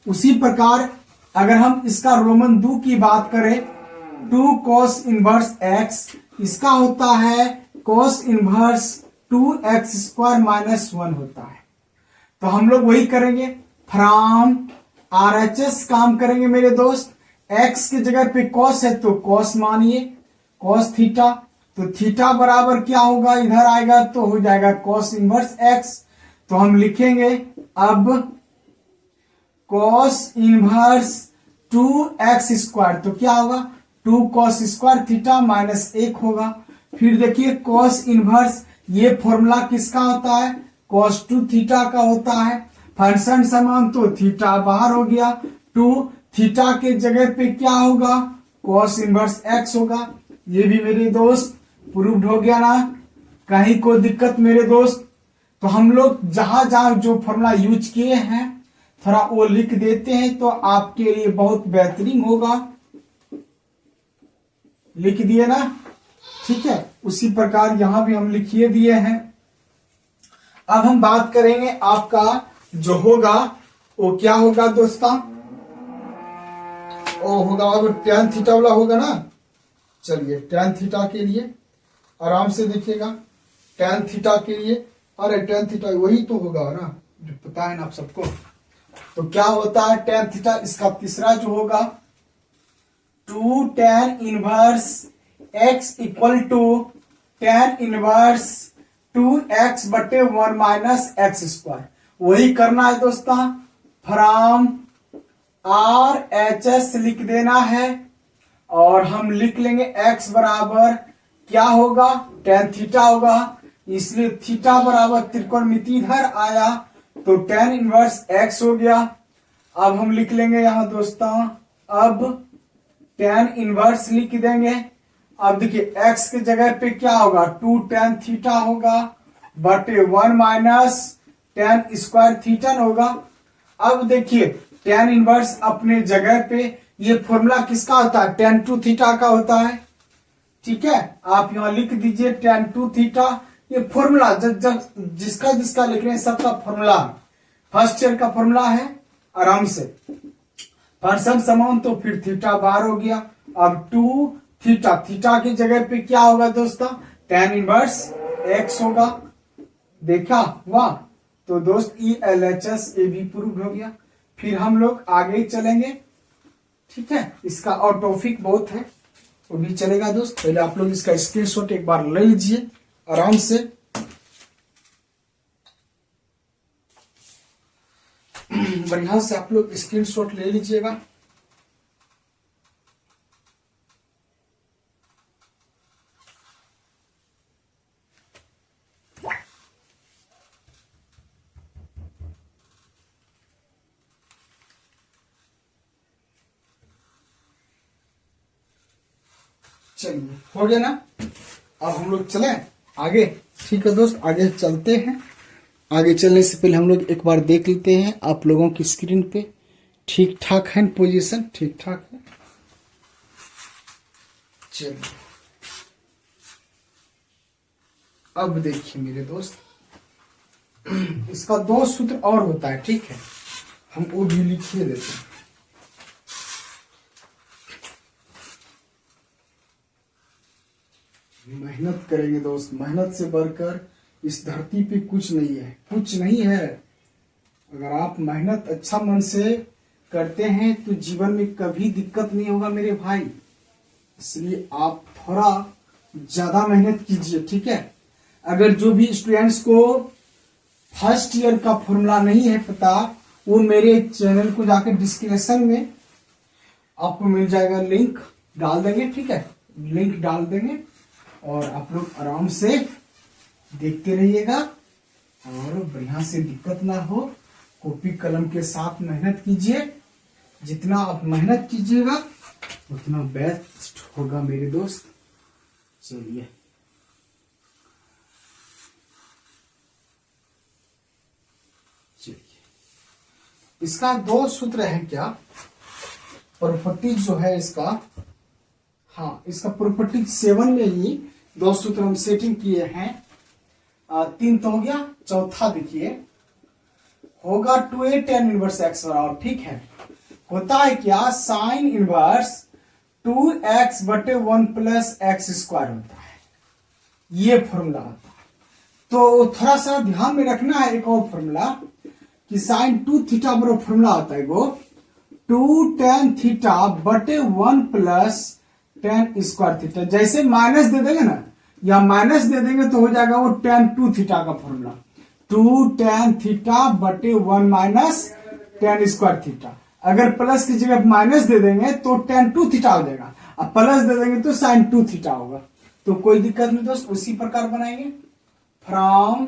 उसी प्रकार अगर हम इसका रोमन 2 की बात करें, 2 cos इनवर्स x, इसका होता है cos inverse 2x square minus 1 होता है, तो हम लोग वही करेंगे, फ्रॉम RHS काम करेंगे मेरे दोस्त, x की जगह पे cos है तो cos मानिए, cos थीटा, तो थीटा बराबर क्या होगा, इधर आएगा तो हो जाएगा cos इनवर्स x, तो हम लिखेंगे अब cos इनवर्स 2x स्क्वायर, तो क्या होगा 2 cos स्क्वायर थीटा माइनस 1 होगा। फिर देखिए cos इनवर्स, ये फॉर्मूला किसका होता है, cos 2 थीटा का होता है, फंक्शन समान तो थीटा बाहर हो गया, 2 थीटा के जगह पे क्या होगा, cos इनवर्स x होगा। ये भी मेरे दोस्त प्रूव्ड हो गया ना, कहीं कोई दिक्कत मेरे दोस्त, तो हम लोग जहां जहां जो फॉर्मूला यूज किए हैं थोड़ा वो लिख देते हैं तो आपके लिए बहुत बेहतरीन होगा, लिख दिए ना, ठीक है। उसी प्रकार यहां भी हम लिखिए दिए हैं। अब हम बात करेंगे आपका जो होगा वो क्या होगा दोस्तों, वो होगा अब tan थीटा वाला होगा ना। चलिए tan थीटा के लिए आराम से देखिएगा, tan थीटा के लिए, अरे tan थीटा वही तो होगा ना जो पता है ना आप सबको, तो क्या होता है tan थीटा, इसका तीसरा जो होगा 2 tan inverse x equal to tan inverse 2x बटे 1 माइनस एक्स स्क्वायर, वही करना है दोस्तों, फ्रॉम RHS लिख देना है, और हम लिख लेंगे x बराबर क्या होगा, tan थीटा होगा, इसलिए थीटा बराबर त्रिकोणमिति इधर आया तो tan इनवर्स x हो गया। अब हम लिख लेंगे यहां दोस्तों, अब tan इनवर्स लिख देंगे, अब देखिए x की जगह पे क्या होगा 2 tan थीटा होगा बटे 1 माइनस tan स्क्वायर थीटा होगा। अब देखिए tan इनवर्स अपने जगह पे, ये फॉर्मूला किसका होता है, tan 2 थीटा का होता है, ठीक है। आप यहां लिख दीजिए tan 2 थीटा, ये फॉर्मूला जिसका जिसका लिख रहे हैं सबका फॉर्मूला फर्स्ट ईयर का फॉर्मूला है, आराम से फंक्शन समान तो फिर थीटा बाहर हो गया। अब 2 थीटा, थीटा की जगह पे क्या होगा दोस्तों, tan इनवर्स x होगा, देखा वाह, तो दोस्त LHS ये भी प्रूव हो गया। फिर हम लोग आगे चलेंगे, ठीक है, इसका और टॉपिक बहुत है वो भी चलेगा दोस्त, पहले आप लोग इसका स्क्रीनशॉट एक बार ले लीजिए आराम से, बढ़िया से आप लोग स्क्रीनशॉट ले लीजिएगा। चलिए हो गया ना, अब हम लोग चलें आगे, ठीक है दोस्त, आगे चलते हैं। आगे चलने से पहले हम लोग एक बार देख लेते हैं आप लोगों की स्क्रीन पे ठीक ठाक है, पोजीशन ठीक ठाक है। चलिए अब देखिए मेरे दोस्त, इसका दो सूत्र और होता है, ठीक है, हम वो भी लिखिए देते हैं। मेहनत करेंगे दोस्त, मेहनत से बढ़कर इस धरती पे कुछ नहीं है, कुछ नहीं है। अगर आप मेहनत अच्छा मन से करते हैं तो जीवन में कभी दिक्कत नहीं होगा मेरे भाई। इसलिए आप थोड़ा ज्यादा मेहनत कीजिए, ठीक है। अगर जो भी स्टूडेंट्स को फर्स्ट ईयर का फॉर्मूला नहीं है पता, वो मेरे चैनल को जाकर डिस्क्रिप्शन में आपको मिल जाएगा, लिंक डाल देंगे, ठीक है, लिंक डाल देंगे और आप लोग आराम से देखते रहिएगा और बढ़िया से दिक्कत ना हो। कॉपी कलम के साथ मेहनत कीजिए, जितना आप मेहनत कीजिएगा उतना बेस्ट होगा मेरे दोस्त। चलिए इसका दो सूत्र है क्या, प्रॉपर्टी जो है इसका, हाँ इसका प्रॉपर्टी 7 में ही दो सूत्र हम सेटिंग किए हैं। 3 तो हो गया, चौथा देखिए होगा 2a tan इनवर्स x बराबर, ठीक है। होता है क्या, साइन इनवर्स 2x बटे 1 प्लस एक्स स्क्वायर होता है, ये फॉर्मूला होता है। तो थोड़ा सा ध्यान में रखना है एक और फॉर्मूला कि साइन 2 थीटा बराबर फॉर्मूला होता है वो 2 tan थीटा बटे 1 प्लस tan स्क्वायर थीटा। जैसे माइनस दे देंगे ना, या माइनस दे देंगे तो हो जाएगा वो tan 2 थीटा का फॉर्मूला, 2 tan थीटा बटे 1 माइनस tan स्क्वायर थीटा। अगर प्लस की जगह माइनस दे देंगे तो tan 2 थीटा हो जाएगा, अब प्लस दे देंगे तो sin 2 थीटा होगा। तो कोई दिक्कत नहीं दोस्त, उसी प्रकार बनाएंगे। फ्रॉम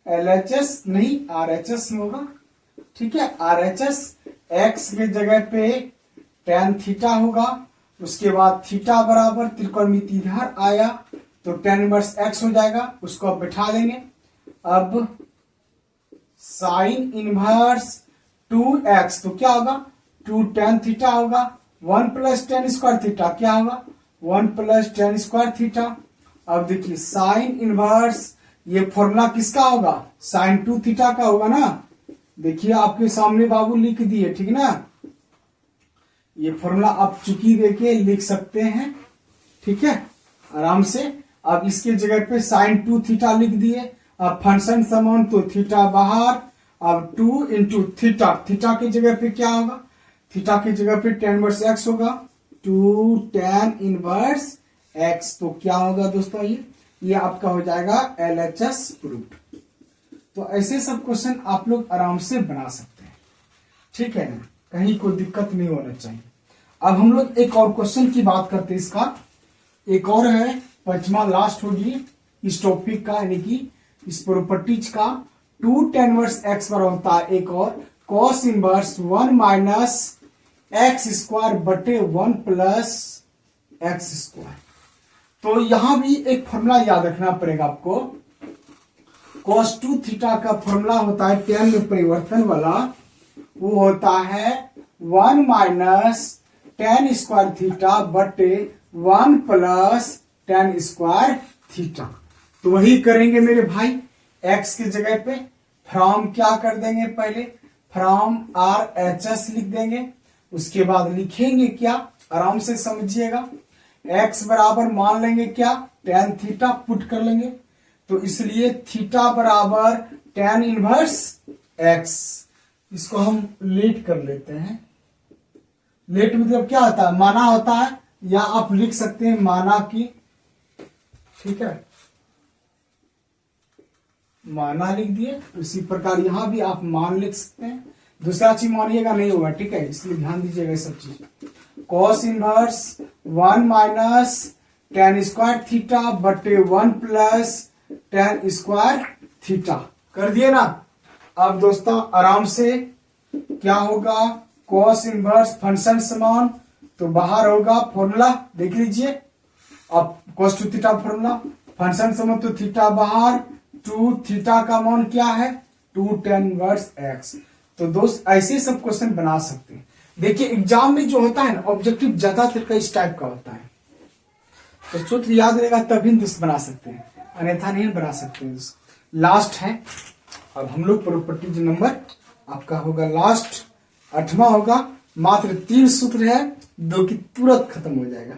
LHS नहीं RHS में होगा, ठीक है। RHS x के जगह पे tan थीटा होगा, उसके बाद थीटा बराबर त्रिकोणमिति इधर आया तो tan इनवर्स x हो जाएगा, उसको अब बैठा देंगे। अब साइन इनवर्स 2x तो क्या होगा, 2 tan थीटा होगा, 1 प्लस tan स्क्वायर थीटा क्या होगा, 1 प्लस tan स्क्वायर थीटा। अब देखिए साइन इनवर्स, ये फॉर्मूला किसका होगा, साइन 2 थीटा का होगा ना। देखिए आपके सामने बाबू लिख दिए, ठीक ना, ये फॉर्मूला आप चुकी देके लिख सकते हैं, ठीक है, आराम से। अब इसके जगह पे साइन 2 थीटा लिख दिए। अब फंक्शन समान तो थीटा बाहर, अब 2 इंटू थीटा, थीटा की जगह पे क्या होगा, थीटा की जगह पे tan इनवर्स x होगा, 2 tan इनवर्स x। तो क्या होगा दोस्तों, ये आपका हो जाएगा LHS प्रूफ। तो ऐसे सब क्वेश्चन आप लोग आराम से बना सकते हैं, ठीक है ना, कहीं कोई दिक्कत नहीं होना चाहिए। अब हम लोग एक और क्वेश्चन की बात करते हैं, इसका एक और है, पंचमा लास्ट होगी इस टॉपिक का, यानी कि इस प्रॉपर्टीज का। 2 tan इनवर्स x बराबर होता है एक और cos inverse 1 minus x square बटे 1 प्लस एक्स स्क्वायर। तो यहां भी एक फॉर्मूला याद रखना पड़ेगा आपको। cos 2 थीटा का फॉर्मूला होता है tan में परिवर्तन वाला, वो होता है 1 माइनस tan स्क्वायर थीटा बटे 1 प्लस tan स्क्वायर थीटा। तो वही करेंगे मेरे भाई, x की जगह पे फ्रॉम क्या कर देंगे, पहले फ्रॉम RHS लिख देंगे, उसके बाद लिखेंगे क्या, आराम से समझिएगा। x बराबर मान लेंगे क्या, tan थीटा पुट कर लेंगे, तो इसलिए थीटा बराबर tan इनवर्स x। इसको हम लेट कर लेते हैं। लेट मतलब क्या होता है, माना होता है, या आप लिख सकते हैं माना की, ठीक है, माना लिख दिए। उसी प्रकार यहां भी आप मान लिख सकते हैं, दूसरा चीज मानिएगा नहीं होगा, ठीक है, इसलिए ध्यान दीजिएगा ये सब चीज। cos inverse 1 minus tan square theta बटे 1 प्लस tan स्क्वायर थीटा कर दिए ना। अब दोस्तों आराम से क्या होगा, cos इनवर्स फंक्शन समान तो बाहर होगा फॉर्मूला, देख लीजिए। अब cos 2 थीटा फॉर्मूला, फंक्शन समान तो थीटा बाहर, 2 थीटा का मान क्या है, 2 tan इनवर्स x। तो दोस्त ऐसे सब क्वेश्चन बना सकते हैं। देखिए एग्जाम में जो होता है ना, ऑब्जेक्टिव ज्यादातर का इस टाइप का होता है, तो सूत्र याद रहेगा तभी दोस्त बना सकते हैं। अन्यथा नहीं बना सकते। लास्ट है, अब हम लोग प्रॉपर्टीज नंबर आपका होगा लास्ट 8वां होगा। मात्र 3 सूत्र है, 2 की तुरंत खत्म हो जाएगा।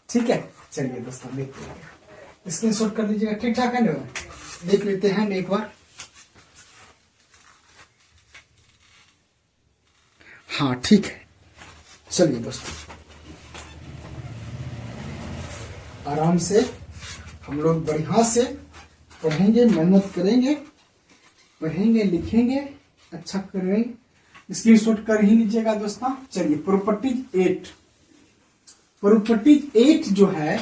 ठीक है, चलिए दोस्तों देखते हैं, स्क्रीनशॉट कर लीजिएगा। ठीक ठाक है ना, देख लेते हैं एक बार। हाँ ठीक है, चलिए दोस्तों आराम से हम लोग बढ़िया से पढ़ेंगे, मेहनत करेंगे, पढ़ेंगे लिखेंगे, अच्छा करेंगे। स्क्रीनशॉट कर ही लीजिएगा दोस्तों। चलिए प्रॉपर्टीज 8, प्रॉपर्टीज 8 जो है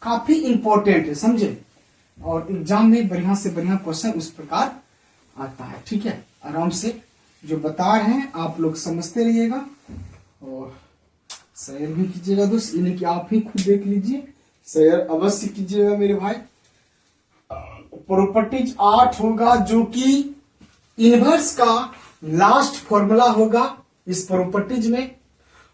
काफी इंपॉर्टेंट है, समझे, और एग्जाम में बढ़िया से बढ़िया क्वेश्चन उस प्रकार आता है। ठीक है, आराम से जो बता रहे हैं आप लोग समझते रहिएगा और शेयर भी कीजिएगा दोस्त, इन्हें कि आप ही खुद देख लीजिए, शेयर अवश्य कीजिएगा मेरे भाई। प्रॉपर्टीज 8 होगा जो कि इनवर्स का लास्ट फॉर्मूला होगा इस प्रॉपर्टीज में,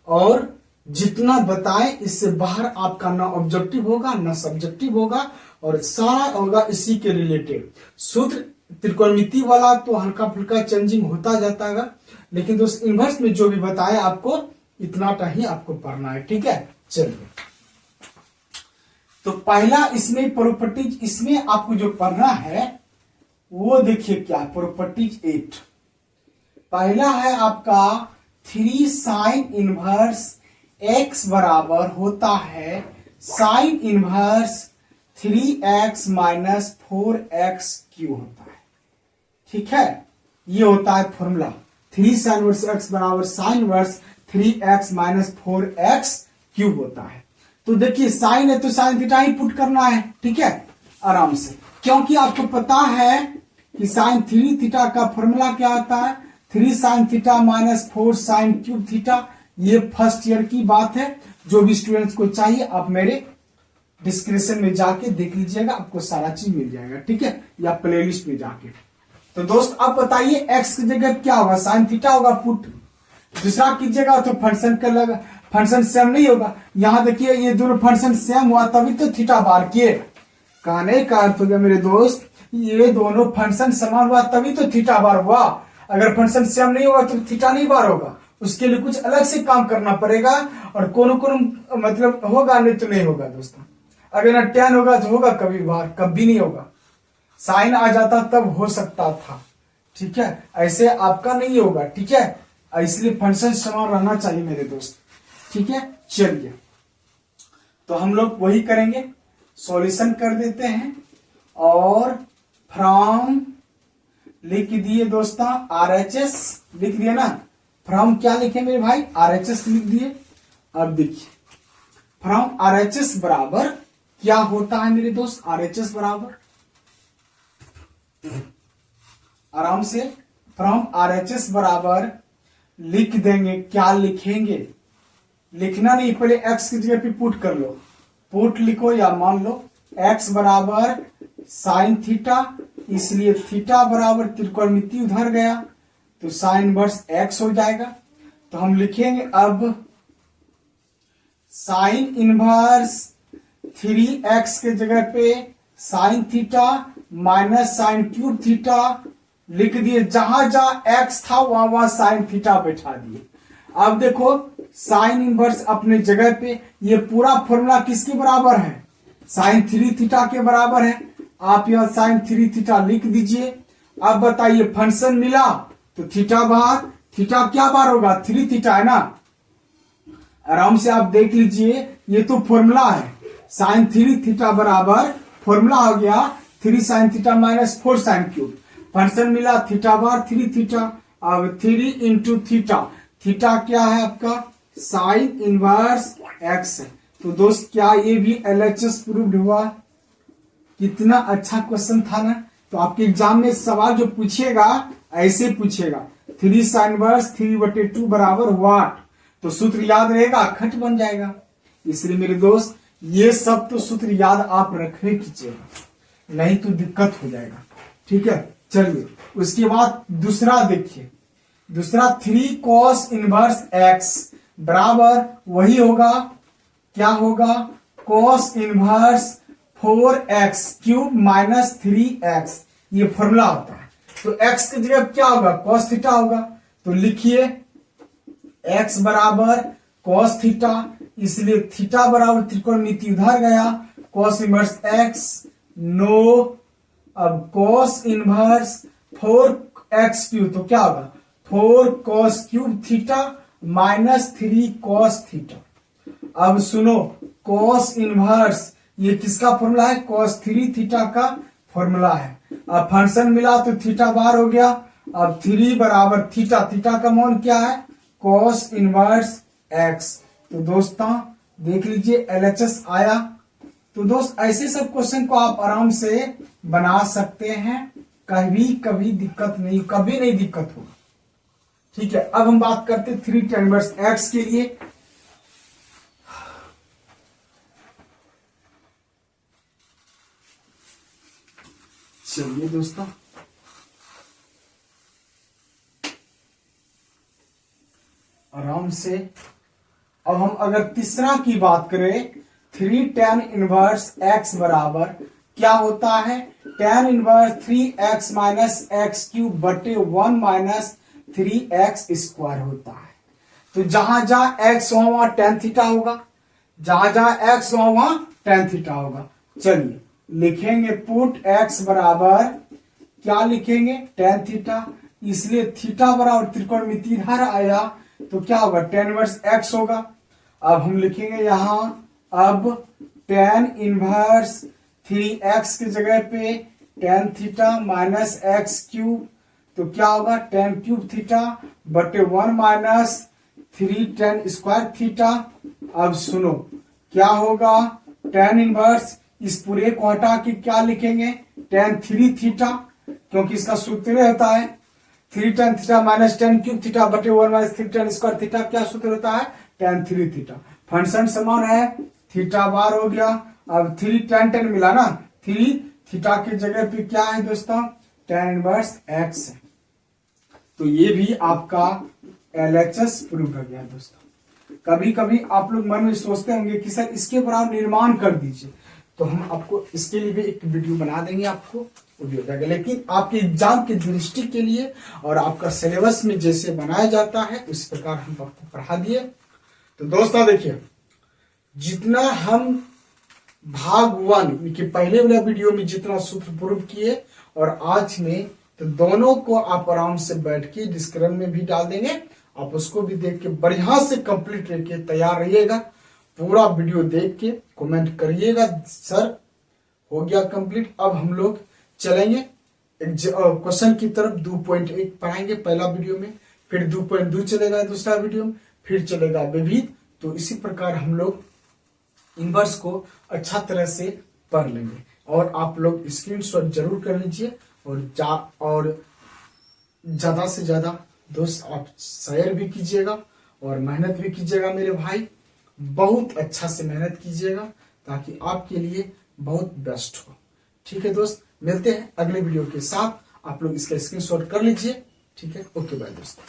और जितना बताएं इससे बाहर आपका ना ऑब्जेक्टिव होगा ना सब्जेक्टिव होगा, और सारा होगा इसी के रिलेटेड। सूत्र त्रिकोणमिति वाला तो हल्का फुल्का चेंजिंग होता जाता है, लेकिन दोस्त इनवर्स में जो भी बताया आपको इतना ही आपको पढ़ना है। ठीक है, चलिए तो पहला इसमें प्रॉपर्टीज, इसमें आपको जो पढ़ना है वो देखिए क्या, प्रॉपर्टीज 8 पहला है आपका 3 साइन इनवर्स x बराबर होता है sine inverse 3x minus 4x³ होता है। ठीक है, ये होता है फॉर्मूला। 3 साइन वर्स x बराबर sine inverse 3x minus 4x³ होता है। तो देखिए साइन है तो साइन थीटा ही पुट करना है। ठीक है, आराम से, क्योंकि आपको पता है कि साइन 3 थीटा का फॉर्मूला क्या आता है, 3 sine theta minus 4 sine cube theta. ये फर्स्ट ईयर की बात है, जो भी स्टूडेंट्स को चाहिए आप मेरे डिस्क्रिप्शन में जाके देख लीजिएगा, आपको सारा चीज मिल जाएगा। ठीक है, या प्लेलिस्ट में जाके। तो दोस्त आप बताइए x की जगह क्या होगा, साइन थीटा होगा पुट। दूसरा कीजिएगा तो फंक्शन का लगा, फंक्शन सेम नहीं होगा। यहां देखिए ये दोनों फंक्शन सेम हुआ तभी तो थीटा बार किए। कहने का अर्थ हो गया मेरे दोस्त, ये दोनों फंक्शन समान हुआ तभी तो थीटा बार हुआ। अगर फंक्शन सेम नहीं होगा तो थीटा नहीं बार होगा, उसके लिए कुछ अलग से काम करना पड़ेगा, और कोनो मतलब होगा नहीं तो नहीं होगा दोस्तों। अगर ना tan होगा तो होगा कभी बार, कभी नहीं होगा। साइन आ जाता तब हो सकता था। ठीक है, ऐसे आपका नहीं होगा। ठीक है, इसलिए फंक्शन समान रहना चाहिए मेरे दोस्त। ठीक है, चलिए तो हम लोग वही करेंगे, सॉल्यूशन कर देते हैं। और फ्रॉम लिख दिए दोस्तों, RHS लिख दिए ना, फ्रॉम क्या लिखे मेरे भाई, RHS लिख दिए। अब देखिए फ्रॉम RHS बराबर क्या होता है मेरे दोस्त, RHS बराबर आराम से फ्रॉम RHS बराबर लिख देंगे। क्या लिखेंगे, लिखना नहीं, पहले x की जगह पे पुट कर लो, पुट लिखो या मान लो x बराबर साइन थीटा, इसलिए थीटा बराबर त्रिकोणमिति उधर गया तो साइन इनवर्स x हो जाएगा। तो हम लिखेंगे अब साइन इनवर्स 3x के जगह पे sine theta minus sine cube theta लिख दिए। जहां जहां x था वहां वहां साइन थीटा बैठा दिए। अब देखो साइन इनवर्स अपने जगह पे, ये पूरा फॉर्मूला किसके बराबर है, साइन 3 थीटा के बराबर है। आप यहां साइन 3 थीटा लिख दीजिए। अब बताइए फंक्शन मिला तो थीटा बार, थीटा क्या बार होगा, 3 थीटा है ना। आराम से आप देख लीजिए, ये तो फॉर्मूला है, साइन 3 थीटा बराबर फॉर्मूला हो गया 3 sine theta minus 4 sine cube. Function मिला थीटा बार 3 थीटा। अब 3 इंटू थीटा, थीटा क्या है आपका साइन इनवर्स x है। तो दोस्त क्या ये भी LHS प्रूव्ड हुआ, कितना अच्छा क्वेश्चन था ना। तो आपके एग्जाम में सवाल जो पूछेगा ऐसे पूछेगा, 3 साइन इनवर्स 3/2 बराबर व्हाट, तो सूत्र याद रहेगा, खट बन जाएगा। इसलिए मेरे दोस्त ये सब तो सूत्र याद आप रखने कीजिएगा, नहीं तो दिक्कत हो जाएगा। ठीक है, चलिए उसके बाद दूसरा देखिए, दूसरा 3 cos इनवर्स x बराबर वही होगा, क्या होगा cos inverse 4x³ minus 3x, ये फॉर्मूला होता है। तो x की जगह क्या होगा, cos थीटा होगा। तो लिखिए x बराबर cos थीटा, इसलिए थीटा बराबर त्रिकोणमिति उधर गया, cos इनवर्स x, नो, अब cos इनवर्स 4x³ तो क्या होगा 4cos³ theta minus 3cos theta. अब सुनो, cos इनवर्स ये किसका फॉर्मूला है, cos 3 थीटा का फॉर्मूला है। अब फंक्शन मिला तो थीटा बार हो गया। अब 3 बराबर थीटा, थीटा का मान क्या है cos इनवर्स x। तो दोस्तों देख लीजिए LHS आया। तो दोस्त ऐसे सब क्वेश्चन को आप आराम से बना सकते हैं, कभी दिक्कत नहीं, कभी नहीं दिक्कत होगा। ठीक है, अब हम बात करते 3 tan इनवर्स x के लिए। चलिए दोस्तों, आराम से अब हम अगर तीसरा की बात करें, 3 tan इनवर्स x बराबर क्या होता है, tan inverse 3x minus x³ बटे 1 माइनस 3x² होता है। तो जहां जहां x वहां tan थीटा होगा, जहां जहां x वहां tan थीटा होगा। चलिए लिखेंगे पुट x बराबर क्या लिखेंगे tan थीटा, इसलिए थीटा बराबर त्रिकोणमिति इधर आया तो क्या होगा tan इनवर्स x होगा। अब हम लिखेंगे यहां, अब tan इनवर्स 3x की जगह पे tan थीटा माइनस x³ तो क्या होगा tan³ थीटा बटे 1 माइनस 3 tan² थीटा। अब सुनो क्या होगा, tan इनवर्स इस पूरे को हटा के क्या लिखेंगे tan3 थीटा, क्योंकि इसका सूत्र होता है 3 tan theta minus tan³ theta बटे 1 माइनस 3 tan² थीटा। क्या सूत्र होता है tan3 थीटा। फंक्शन समान है, थीटा बार हो गया। अब 3 tan मिला ना, 3 थीटा की जगह पे क्या है दोस्तों tan इनवर्स x है। तो ये भी आपका LHS प्रूव हो गया दोस्तों। कभी कभी आप लोग मन में सोचते होंगे कि सर इसके बराबर निर्माण कर दीजिए, तो हम आपको इसके लिए भी एक वीडियो बना देंगे, आपको वीडियो जाएगा। लेकिन आपके एग्जाम की दृष्टि के लिए और आपका सिलेबस में जैसे बनाया जाता है उस प्रकार हम आपको पढ़ा दिए। तो दोस्तों देखिए, जितना हम भाग 1 के पहले वाला वीडियो में जितना सूत्र प्रूव किए और आज में, तो दोनों को आप आराम से बैठ के डिस्क्रिप्शन में भी डाल देंगे, आप उसको भी देख के बढ़िया से कंप्लीट करके तैयार रहिएगा। पूरा वीडियो देख के कमेंट करिएगा सर हो गया कंप्लीट। अब हम लोग चलेंगे क्वेश्चन की तरफ। 2.1 पढ़ाएंगे पहला वीडियो में, फिर 2.2 चलेगा दूसरा वीडियो में, फिर चलेगा विविध। तो इसी प्रकार हम लोग इनवर्स को अच्छा तरह से पढ़ लेंगे। और आप लोग स्क्रीनशॉट जरूर कर लीजिए और ज्यादा से ज्यादा दोस्त आप शेयर भी कीजिएगा और मेहनत भी कीजिएगा मेरे भाई, बहुत अच्छा से मेहनत कीजिएगा ताकि आपके लिए बहुत बेस्ट हो। ठीक है दोस्त, मिलते हैं अगले वीडियो के साथ। आप लोग इसका स्क्रीनशॉट कर लीजिए। ठीक है, ओके बाय दोस्तों।